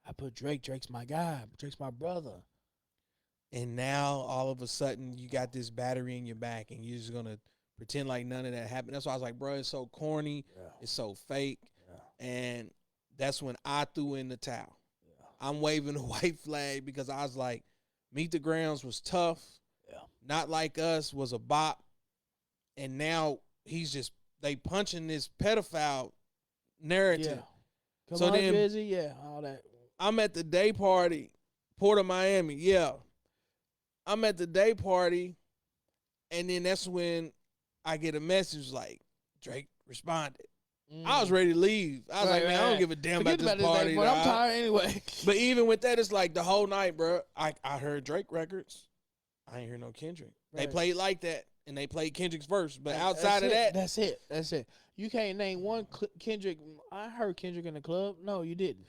I put Drake. Drake's my guy. Drake's my brother. And now, all of a sudden, you got this battery in your back, and you're just going to pretend like none of that happened. That's why I was like, bro, it's so corny. Yeah. It's so fake. Yeah. And that's when I threw in the towel. Yeah. I'm waving a white flag because I was like, Meet the Grounds was tough. Yeah. Not Like Us was a bop. And now they punching this pedophile narrative. Yeah. Come on, Drizzy, yeah, all that. I'm at the day party, Port of Miami, yeah. I'm at the day party, and then that's when I get a message like, Drake responded. I was ready to leave. I was like, man, I don't give a damn about this party. But I'm tired anyway. But even with that, it's like the whole night, bro. I heard Drake records. I ain't hear no Kendrick. Right. They played like that, and they played Kendrick's verse. But outside of that, that's it. That's it. You can't name one Kendrick. I heard Kendrick in the club. No, you didn't.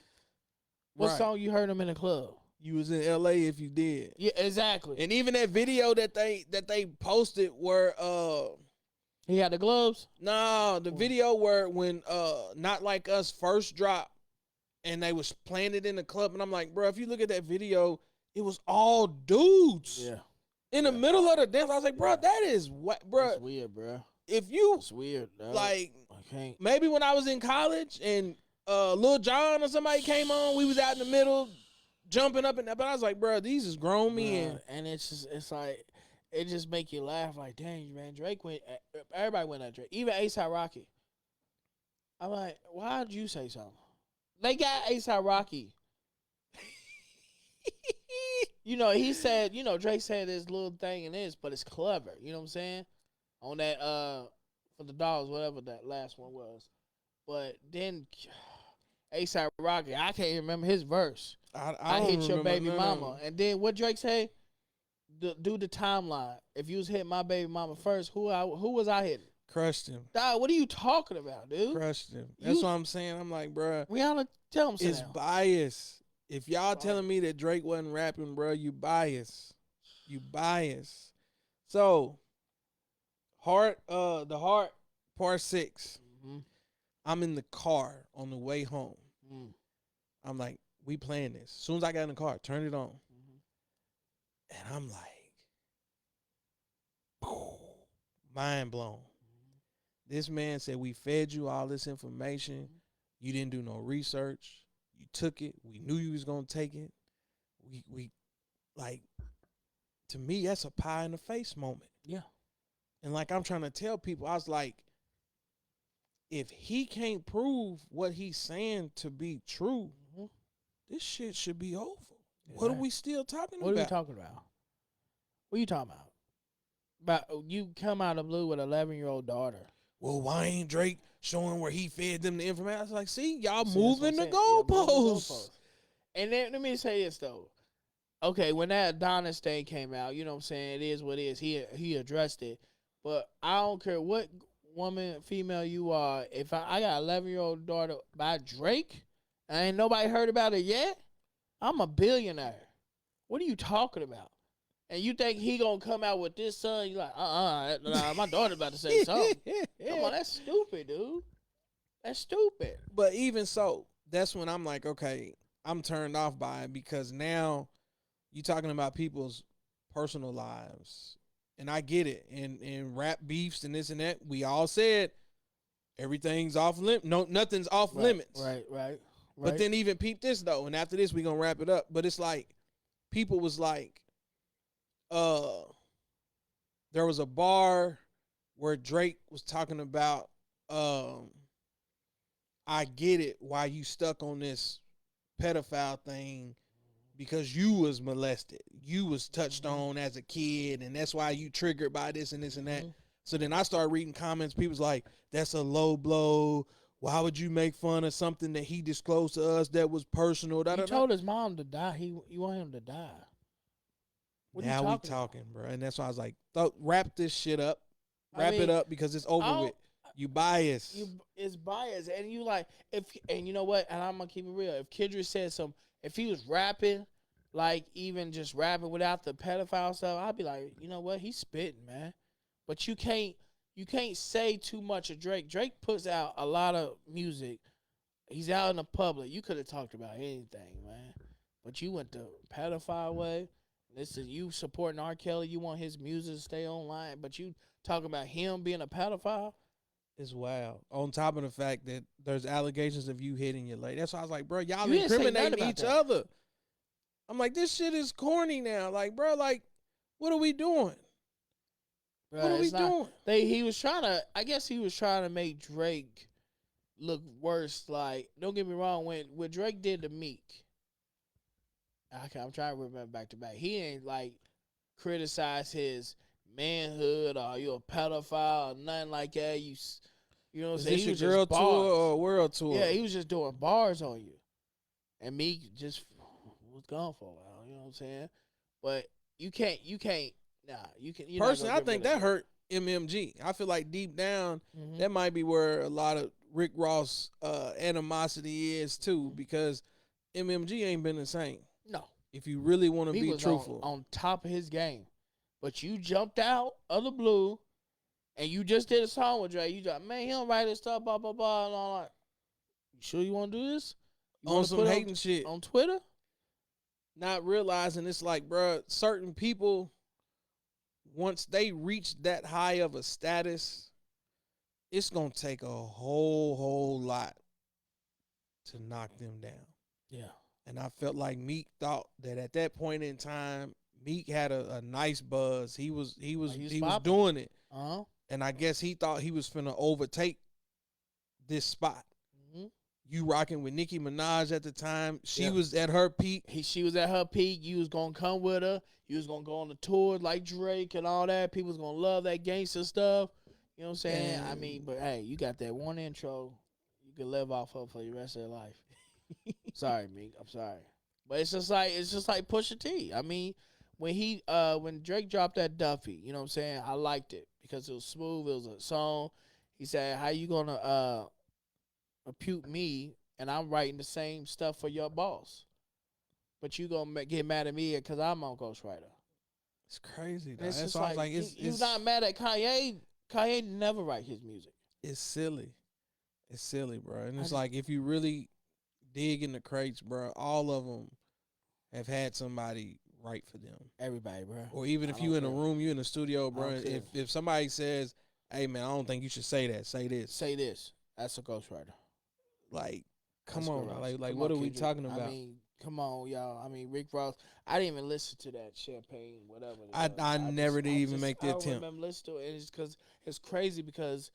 What song you heard him in the club? You was in L.A. if you did. Yeah, exactly. And even that video that they posted where he had the gloves. No, the video where when Not Like Us first dropped, and they was playing it in the club, and I'm like, bro, if you look at that video, it was all dudes. Yeah. In the middle of the dance, I was like, bro, that is what, bro. That's weird, bro. If you, it's weird. Dog. Like, I maybe when I was in college and Lil Jon or somebody came on, we was out in the middle, jumping up and that. But I was like, bro, these is grown men, and it's like it just make you laugh. Like, dang, man, Drake went. Everybody went at Drake, even A$AP Rocky. I'm like, why did you say something? They got A$AP Rocky. You know, he said, you know, Drake said this little thing and this, but it's clever. You know what I'm saying? On that, for the dogs, whatever that last one was. But then A$AP Rocky, I can't remember his verse. I hit your baby mama. And then what Drake say? Do the timeline. If you was hitting my baby mama first, who was I hitting? Crushed him. Dog, what are you talking about, dude? Crushed him. That's what I'm saying. I'm like, bro. Rihanna, tell him it's bias. If y'all telling me that Drake wasn't rapping, bro, you bias. You bias. So, the Heart, part 6. Mm-hmm. I'm in the car on the way home. Mm. I'm like, we playing this. As soon as I got in the car, turn it on. Mm-hmm. And I'm like, mind blown. Mm-hmm. This man said, we fed you all this information. Mm-hmm. You didn't do no research. You took it. We knew you was gonna take it. We like, to me, that's a pie in the face moment. Yeah. And like I'm trying to tell people, I was like, if he can't prove what he's saying to be true, mm-hmm. this shit should be over. Yeah. What are we still talking about? What are we talking about? What are you talking about? About you come out of blue with an 11-year-old daughter. Well, why ain't Drake showing where he fed them the information? I was like, see, y'all moving the goalposts. And then let me say this, though. Okay, when that Adonis thing came out, you know what I'm saying? It is what it is. He addressed it. But I don't care what woman, female you are. If I got an 11-year-old daughter by Drake, and ain't nobody heard about it yet, I'm a billionaire. What are you talking about? And you think he gonna come out with this son? You like, nah, my daughter about to say something. Come on, that's stupid, dude. That's stupid. But even so, that's when I'm like, okay, I'm turned off by it because now you talking about people's personal lives, and I get it. And rap beefs and this and that, we all said everything's off limit. No, nothing's off limits. Right. But then even peep this though, and after this we gonna wrap it up. But it's like people was like, there was a bar where Drake was talking about, I get it why you stuck on this pedophile thing because you was molested. You was touched on as a kid, and that's why you triggered by this and this and that. Mm-hmm. So then I started reading comments. People's like, that's a low blow. Why would you make fun of something that he disclosed to us that was personal? He told his mom to die. You want him to die. Now we talking, bro. And that's why I was like, wrap this shit up. Wrap it up because it's over with. You biased. It's biased. And you like, and you know what? And I'm going to keep it real. If Kendrick said if he was rapping, like even just rapping without the pedophile stuff, I'd be like, you know what? He's spitting, man. But you can't say too much of Drake. Drake puts out a lot of music. He's out in the public. You could have talked about anything, man. But you went the pedophile way. This is you supporting R. Kelly. You want his music to stay online, but you talking about him being a pedophile. It's wild. On top of the fact that there's allegations of you hitting your lady. That's why I was like, bro, y'all incriminating each other. I'm like, this shit is corny now. Like, bro, like, what are we doing? Bro, what are we doing? I guess he was trying to make Drake look worse. Like, don't get me wrong, when Drake did the Meek. Okay, I'm trying to remember back to back. He ain't like criticize his manhood or you a pedophile or nothing like that. You know what I'm Is saying? this He your was girl just tour bars. or a world tour? Yeah, he was just doing bars on you, and Meek just was gone for a while. You know what I'm saying? But you can't. Nah, you can. You're not Personally, gonna I get rid think of that Drake. hurt MMG. I feel like deep down, Mm-hmm. that might be where a lot of Rick Ross animosity is too, Mhm. because MMG ain't been the same. No, If you really want to Meek be was truthful, on top of his game, but you jumped out of the blue, and you just did a song with Drake. You just man, he don't write this stuff, blah blah blah, and all that. You sure you want to do this? You on want to some put it hating shit, on Twitter? not realizing it's like, bruh, certain people, once they reach that high of a status, it's gonna take a whole lot to knock them down. Yeah. And I felt like Meek thought that at that point in time, Meek had a nice buzz. He was popping. doing it. Uh-huh. And I guess he thought he was finna overtake this spot. Mm-hmm. You rocking with Nicki Minaj at the time. She Yeah. was at her peak. She was at her peak. You was gonna come with her. You was gonna go on the tour like Drake and all that. People was gonna love that gangster stuff. You know what I'm saying? I mean, but hey, you got that one intro you can live off of for the rest of your life. Sorry, Meek. I'm sorry. But it's just like Pusha T. I mean, when Drake dropped that Duffy, you know what I'm saying? I liked it because it was smooth. It was a song. He said, "How you gonna repute me and I'm writing the same stuff for your boss, but you gonna get mad at me because I'm on ghostwriter?" It's crazy, though. And it's That's just why I was like, like, you not mad at Kanye. Kanye never write his music. it's silly. It's silly, bro. And it's just- like, if you really dig in the crates, bro, all of them have had somebody write for them. Everybody, bro. Or even I if don't you in a care. room, you in the studio, I bro. don't care. If somebody says, "Hey, man, I don't think you should say that. Say this." Say this. That's a ghostwriter. Like, come That's on, Rick Ross. like Come what on, are we Kendrick. talking about? I mean, come on, y'all. I mean, Rick Ross. I didn't even listen to that Champagne, whatever. I never did even make the I don't attempt. remember listening to it. It's because it's crazy because,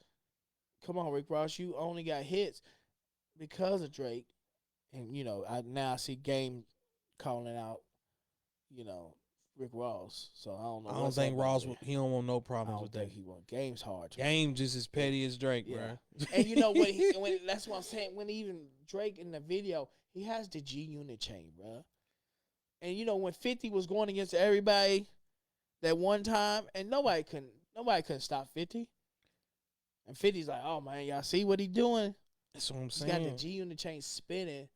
come on, Rick Ross, you only got hits because of Drake, and you know, I see Game calling out, you know, Rick Ross. So I don't know. I don't what's think up back Ross there. he don't want no I problems don't with think that. he won. Game's hard. Game just as petty as Drake, Yeah. bro. And you know when that's what I'm saying. When even Drake in the video, he has the G Unit chain, bro. And you know when 50 was going against everybody that one time, and nobody couldn't stop 50. And 50's like, oh man, y'all see what he doing? That's what I'm He's saying. got the G Unit chain spinning,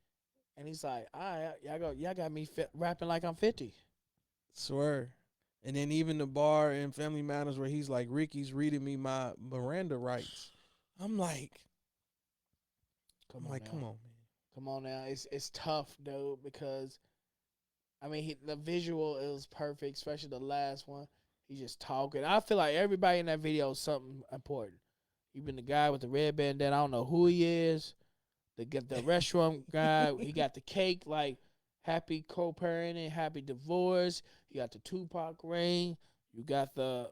and he's like, all right, y'all got me rapping like I'm 50. Swear. And then even the bar in Family Matters where he's like, "Ricky's reading me my Miranda rights." I'm like, Come come on, man. Come on now. It's tough, though, because I mean the visual is perfect, especially the last one. He's just talking. I feel like everybody in that video is something important. Even the guy with the red bandana, I don't know who he is. The restaurant guy, he got the cake like happy co-parenting, happy divorce. You got the Tupac ring. You got her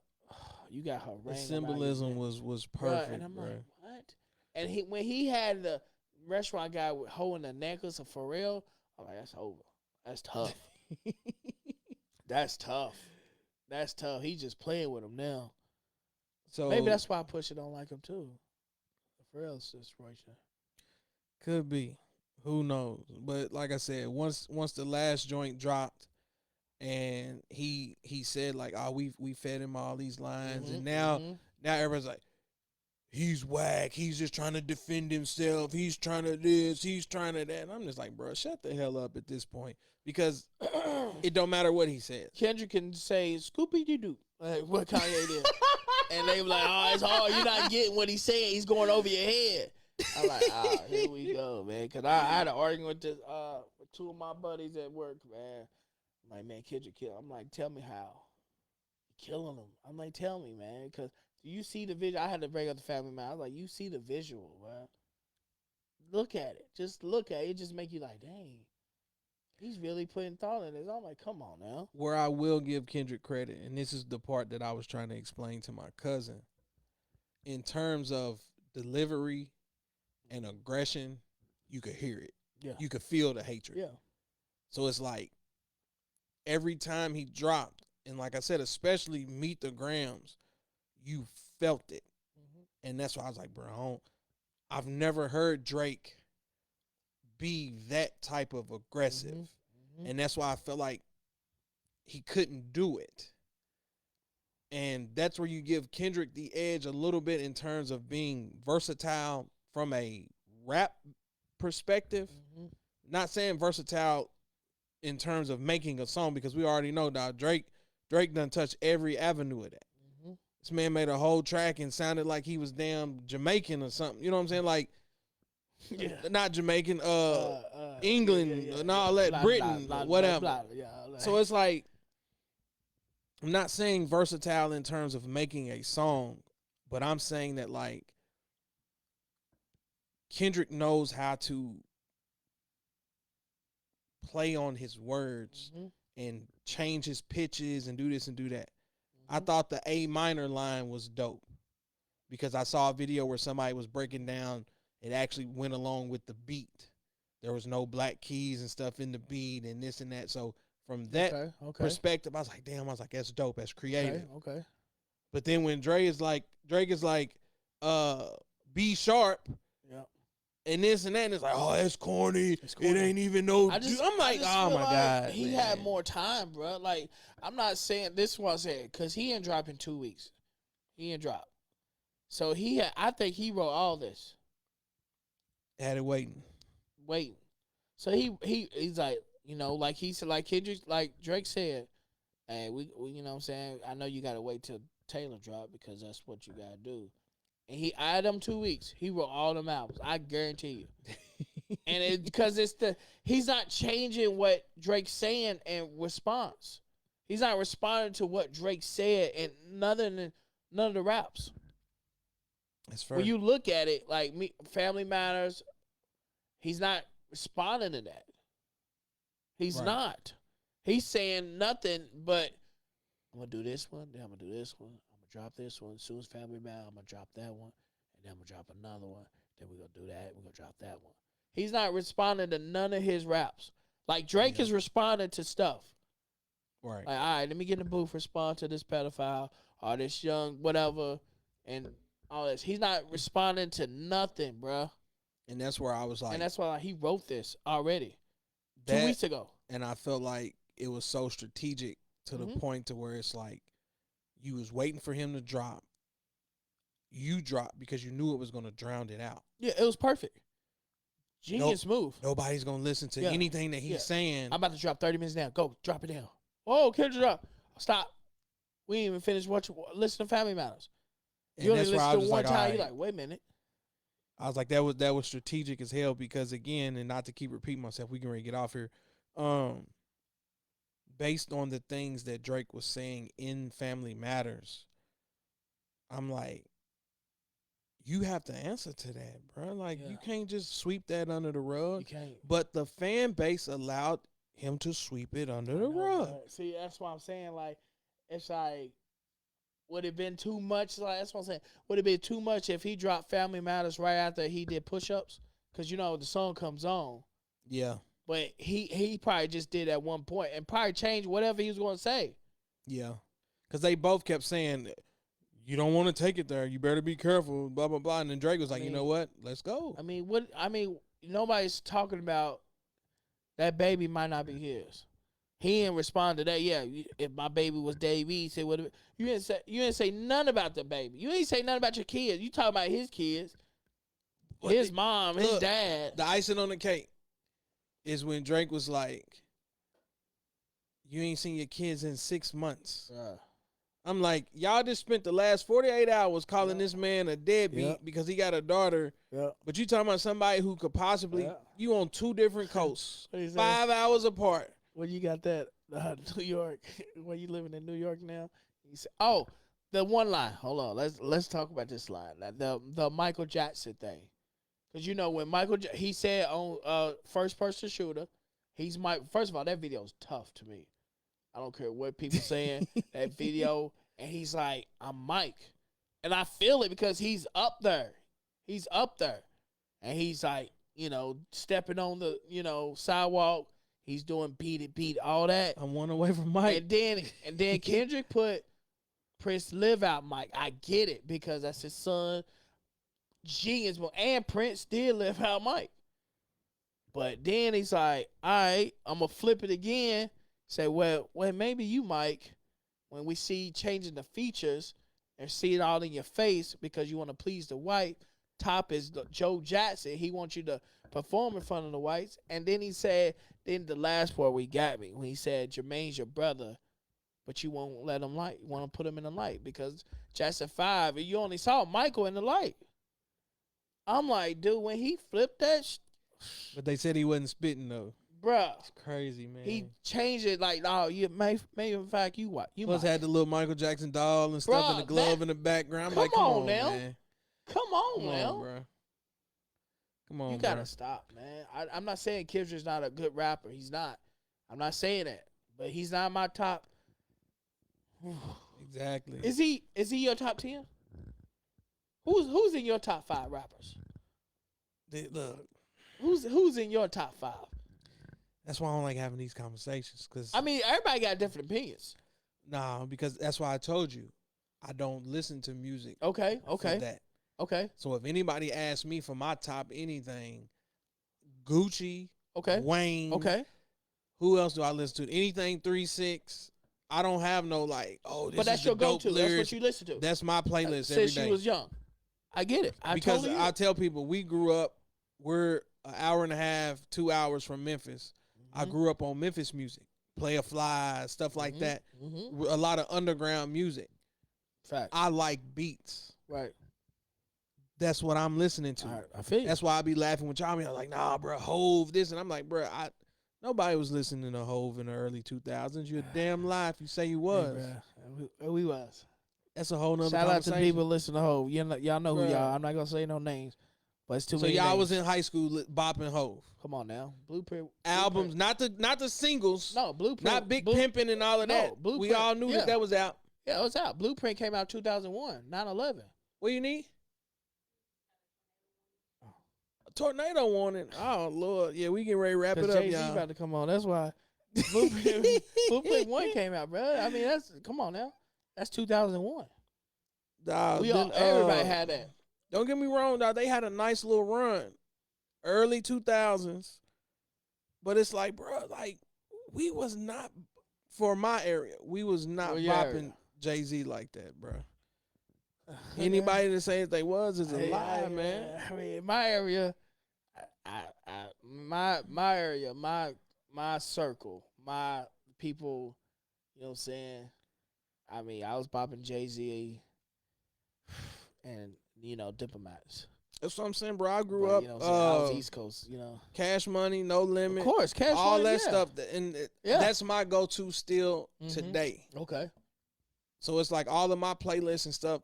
ring. The symbolism was perfect, and I'm bro. like, what? And when he had the restaurant guy holding the necklace of Pharrell, I'm like, that's over. That's tough. That's tough. That's tough. He's just playing with him now. So Maybe that's why Pusha don't like him too. The Pharrell situation. could be. Who knows? But like I said, once the last joint dropped and he said like, "Oh, we fed him all these lines," and now everybody's like, "He's whack. He's just trying to defend himself. He's trying to this. He's trying to that." And I'm just like, bro, shut the hell up at this point, because it don't matter what he says. Kendrick can say Scoopy Doo, like what Kanye did, and they were like, "Oh, it's hard. You're not getting what he's saying. He's going over your head." I'm like, here we go, man. Because I had an argument with two of my buddies at work, man. I'm like, man, Kendrick kill. I'm like, tell me how. Killing him. I'm like, tell me, man. Because do you see the visual? I had to bring up the family man. I was like, you see the visual, man. Look at it. Just look at it. It just make you like, dang. He's really putting thought in this. I'm like, come on now. Where I will give Kendrick credit, and this is the part that I was trying to explain to my cousin, in terms of delivery and aggression, you could hear it. Yeah. You could feel the hatred. Yeah. So it's like every time he dropped, and like I said, especially Meet the Grams, you felt it. And that's why I was like, bro, I've never heard Drake be that type of aggressive. And that's why I felt like he couldn't do it. And that's where you give Kendrick the edge a little bit in terms of being versatile from a rap perspective. Not saying versatile in terms of making a song, because we already know now Drake done touched every avenue of that. This man made a whole track and sounded like he was damn Jamaican or something. You know what I'm saying? Like, not Jamaican, England and all that, Britain, whatever. So it's like, I'm not saying versatile in terms of making a song, but I'm saying that like Kendrick knows how to play on his words and change his pitches and do this and do that. I thought the A minor line was dope because I saw a video where somebody was breaking down. It actually went along with the beat. There was no black keys and stuff in the beat and this and that. So from that perspective, I was like, damn, that's dope. That's creative. Okay. But then when Drake is like, B sharp. Yeah. And this and that, and it's like, oh, that's corny. It ain't even no. I'm like, oh my God. He had more time, bro. Like, I'm not saying this was it, because he ain't dropped in 2 weeks. He ain't dropped. So I think he wrote all this. Had it waiting. So he's like, you know, like he said, like Kendrick, like Drake said, hey, we you know what I'm saying? I know you gotta wait till Taylor drop because that's what you gotta do. And he added them 2 weeks. He wrote all them albums. I guarantee you. And because he's not changing what Drake's saying in response. He's not responding to what Drake said and none of the raps. That's fair. When you look at it, like Family Matters, he's not responding to that. He's not. He's saying nothing but, I'm going to do this one, then I'm going to do this one. Drop this one. As soon as Family Matters, I'm going to drop that one. And then I'm going to drop another one. Then we're going to do that. We're going to drop that one. He's not responding to none of his raps. Like, Drake is responding to stuff. Right. Like, all right, let me get in the booth, respond to this pedophile or this young whatever and all this. He's not responding to nothing, bro. And that's where I was like. And that's why he wrote this already 2 weeks ago. And I felt like it was so strategic to the point to where it's like, you was waiting for him to drop. You dropped because you knew it was going to drown it out. Yeah, it was perfect. Genius move. Nobody's going to listen to anything that he's saying. I'm about to drop 30 minutes now. Go, drop it down. Oh, Kendrick drop. Stop. We ain't even finished listen to Family Matters. You only listen to one time. You're like, wait a minute. I was like, that was strategic as hell because, again, and not to keep repeating myself, we can really get off here. Based on the things that Drake was saying in Family Matters, I'm like, you have to answer to that, bro. Like, you can't just sweep that under the rug. You can't. But the fan base allowed him to sweep it under the rug. Right. See, that's what I'm saying. Like, it's like, would it have been too much? Like, that's what I'm saying. Would it have been too much if he dropped Family Matters right after he did push-ups? Because, you know, the song comes on. Yeah. But he probably just did at one point and probably changed whatever he was going to say. Yeah. Because they both kept saying, you don't want to take it there. You better be careful, blah, blah, blah. And then Drake was like, you know what? Let's go. I mean, nobody's talking about that baby might not be his. He didn't respond to that. Yeah, if my baby was Dave East, it would have. You didn't say nothing about the baby. You didn't say nothing about your kids. You talking about his kids, his mom, his dad. The icing on the cake is when Drake was like, you ain't seen your kids in 6 months. I'm like, y'all just spent the last 48 hours calling this man a deadbeat because he got a daughter. But you talking about somebody who could possibly, you on 2 different coasts, 5 hours apart. Well, you got that New York, where you living in New York now? You say, the one line. Hold on, let's talk about this line. The Michael Jackson thing. Because, you know, when he said on First Person Shooter, first of all, that video is tough to me. I don't care what people saying, that video. And he's like, I'm Mike. And I feel it because he's up there. He's up there. And he's like, you know, stepping on the, you know, sidewalk. He's doing beat it, all that. I'm one away from Mike. And then Kendrick put Prince Live Out Mike. I get it because that's his son. genius move. And Prince did live out Mike. But then he's like, all right, I'm going to flip it again. Say, well, maybe you, Mike, when we see changing the features and see it all in your face because you want to please the white, top is Joe Jackson. He wants you to perform in front of the whites. And then he said, then the last part we got me, when he said, Jermaine's your brother, but you won't let him light. You want to put him in the light because Jackson 5, and you only saw Michael in the light. I'm like, dude, when he flipped that But they said he wasn't spitting though. bruh, It's crazy, man. he changed it like, no, you maybe in fact you what? You Plus might. had the little Michael Jackson doll and stuff Bruh, in the glove that- in the background. I'm come like, come on on, now. man. Come on, Come now. on, bro. Come on, You gotta stop, man. I'm not saying Kendrick's not a good rapper. He's not. I'm not saying that. But he's not my top. Exactly. Is he your top 10? Who's in your top 5 rappers? Look, Who's in your top 5? that's why I don't like having these conversations. Cause I mean, everybody got different opinions. nah, because that's why I told you I don't listen to music. Okay. For that. Okay. So if anybody asks me for my top anything, Gucci, Okay. Wayne, Okay. who else do I listen to? Anything 3-6. I don't have no like, oh, this But that's is your the dope go-to. lyrics. That's what you listen to. That's my playlist every Since day. you was young. I get it. Because totally I get it. tell people we grew up, we're an hour and a half, 2 hours from Memphis. I grew up on Memphis music, Play a Fly, stuff like that. A lot of underground music. Fact. I like beats. Right. That's what I'm listening to. All right. I feel you. That's why I be laughing with y'all. I'm like, nah, bro, Hove this. And I'm like, bro, nobody was listening to Hove in the early 2000s. You're a damn lie if you say you was. Hey, we was. That's a whole nother Shout out to conversation. the people listening to Hove. Y'all know who Bruh. y'all. I'm not gonna say no names, but it's too So many. y'all names. was in high school bopping Hove. Come on now, Blueprint Albums, not the singles. No, Blueprint. Not Big Pimpin' and all of No, that. We Blueprint, all knew yeah. that was out. Yeah, it was out. Blueprint came out 2001, 9/11. What you need? A tornado warning. Oh Lord, yeah, we getting ready to wrap it Because up, Jay-Z y'all. about to come on. That's why Blueprint 1 came out, bro. I mean, come on now. That's 2001. Everybody had that. Don't get me wrong, dog. They had a nice little run, early 2000s, but it's like, bro, like we was not for my area. We was not bopping Jay-Z like that, bro. Anybody that says they was is a lie, man. I mean, in my area, my area, my circle, my people, you know what I'm saying? I mean, I was bopping Jay-Z and, Diplomats. That's what I'm saying, bro. I grew But, up. you know what I'm saying? I was East Coast, Cash Money, No Limit. Of course, Cash all Money, that yeah. stuff. That's my go-to still today. Okay. So it's like all of my playlists and stuff.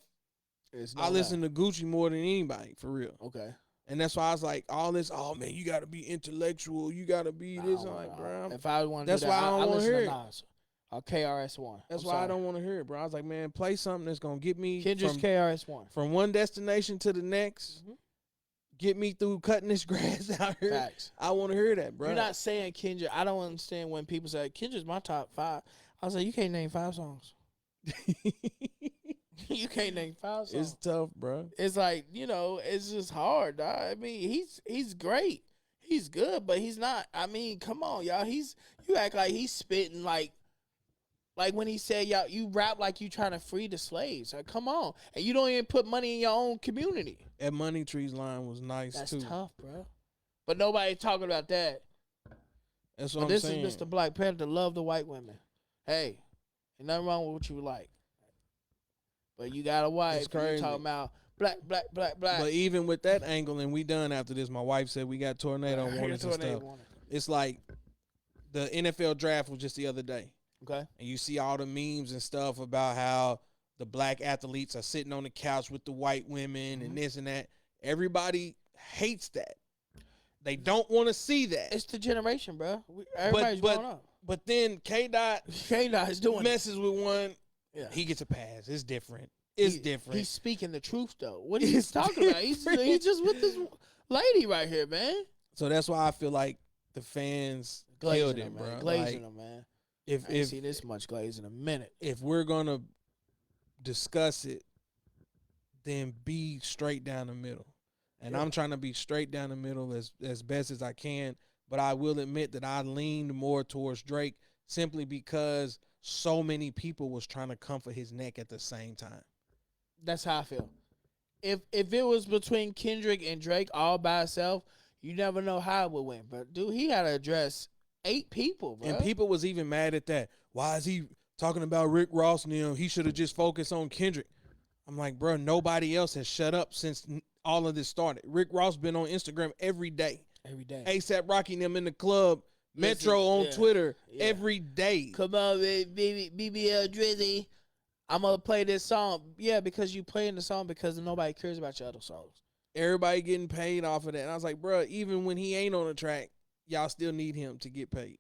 I listen to Gucci more than anybody, for real. Okay. And that's why I was like, all this, oh man, you got to be intellectual. You got to be this. I'm like, bro. If I want to that's do why that, I don't want to hear it. Nas or KRS-One. That's why I don't want to hear it, bro. I was like, man, play something that's going to get me Kendrick's KRS-One. From one destination to the next. Get me through cutting this grass out here. Facts. I want to hear that, bro. You're not saying Kendrick. I don't understand when people say Kendrick's my top 5. I was like, you can't name 5 songs. You can't name 5 songs. It's tough, bro. It's like, it's just hard, dog. I mean, he's great. He's good, but he's not. I mean, come on, y'all. You act like he's spitting like when he said, y'all, you rap like you trying to free the slaves. Like, come on. And you don't even put money in your own community. That Money Trees line was nice, That's too. That's tough, bro. But nobody talking about that. That's what I'm this saying. Is Mr. Black Panther, love the white women. Hey, ain't nothing wrong with what you like. But you got a wife, you talking about black. But even with that angle, and we done after this, my wife said we got tornado warnings and stuff. It's like the NFL draft was just the other day. Okay. And you see all the memes and stuff about how the black athletes are sitting on the couch with the white women and this and that. Everybody hates that. They don't want to see that. It's the generation, bro. Everybody's growing up. But then Kdot is doing messes with one. Yeah. He gets a pass. It's different. It's different. He's speaking the truth, though. What are you talking about? He's just with this lady right here, man. So that's why I feel like the fans killed him, bro. Glazing him, man. I ain't seen this much glaze in a minute. If we're going to discuss it, then be straight down the middle. And Yeah. I'm trying to be straight down the middle as best as I can. But I will admit that I leaned more towards Drake simply because so many people was trying to comfort his neck at the same time. That's how I feel. If it was between Kendrick and Drake all by itself, you never know how it would win. But dude, he had to address 8 people, bro. And people was even mad at that. Why is he talking about Rick Ross and him? He should have just focused on Kendrick. I'm like, bro, nobody else has shut up since all of this started. Rick Ross been on Instagram every day. Every day. ASAP Rocky them in the club. Metro on Twitter every day. Come on, baby, BBL Drizzy. I'm gonna play this song. Yeah, because you playing the song because nobody cares about your other songs. Everybody getting paid off of that. And I was like, bro, even when he ain't on the track, y'all still need him to get paid.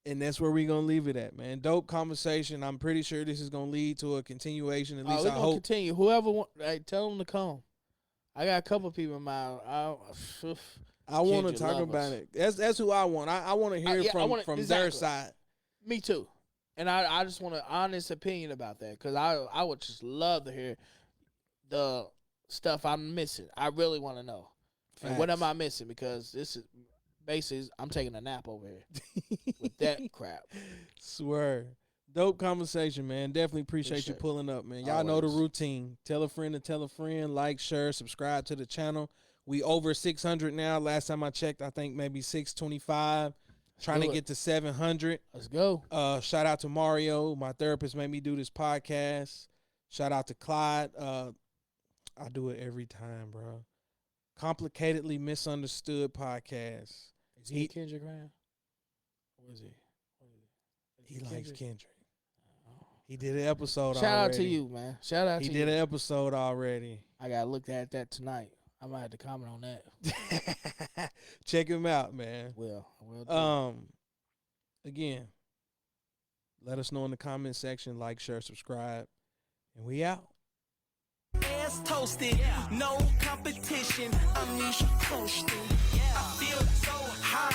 And that's where we're going to leave it at, man. Dope conversation. I'm pretty sure this is going to lead to a continuation. At least we're I gonna hope. continue. Whoever want, tell them to come. I got a couple people in mind. I want to Kendrick talk lovers. about it. That's who I want. I want to hear from their side. Me too. And I just want an honest opinion about that because I would just love to hear the stuff I'm missing. I really want to know. And what am I missing? Because this is basically I'm taking a nap over here with that crap. Swear. Dope conversation, man. Definitely appreciate you pulling up, man. Y'all know the routine. Tell a friend to tell a friend. Like, share, subscribe to the channel. We over 600 now. Last time I checked, I think maybe 625. Trying to get to 700. Let's go. Shout out to Mario. My therapist made me do this podcast. Shout out to Clyde. I do it every time, bro. Complicatedly Misunderstood podcast. Is he a Kendrick fan? What is he? He likes Kendrick. He did an episode already. Shout out to you, man. Shout out to you. He did an episode already. I got to look at that tonight. I might have to comment on that. Check him out, man. Will. Again, let us know in the comment section. Like, share, subscribe. And we out. Ass toasted, no competition. I'm Nisha coasting. I feel so high.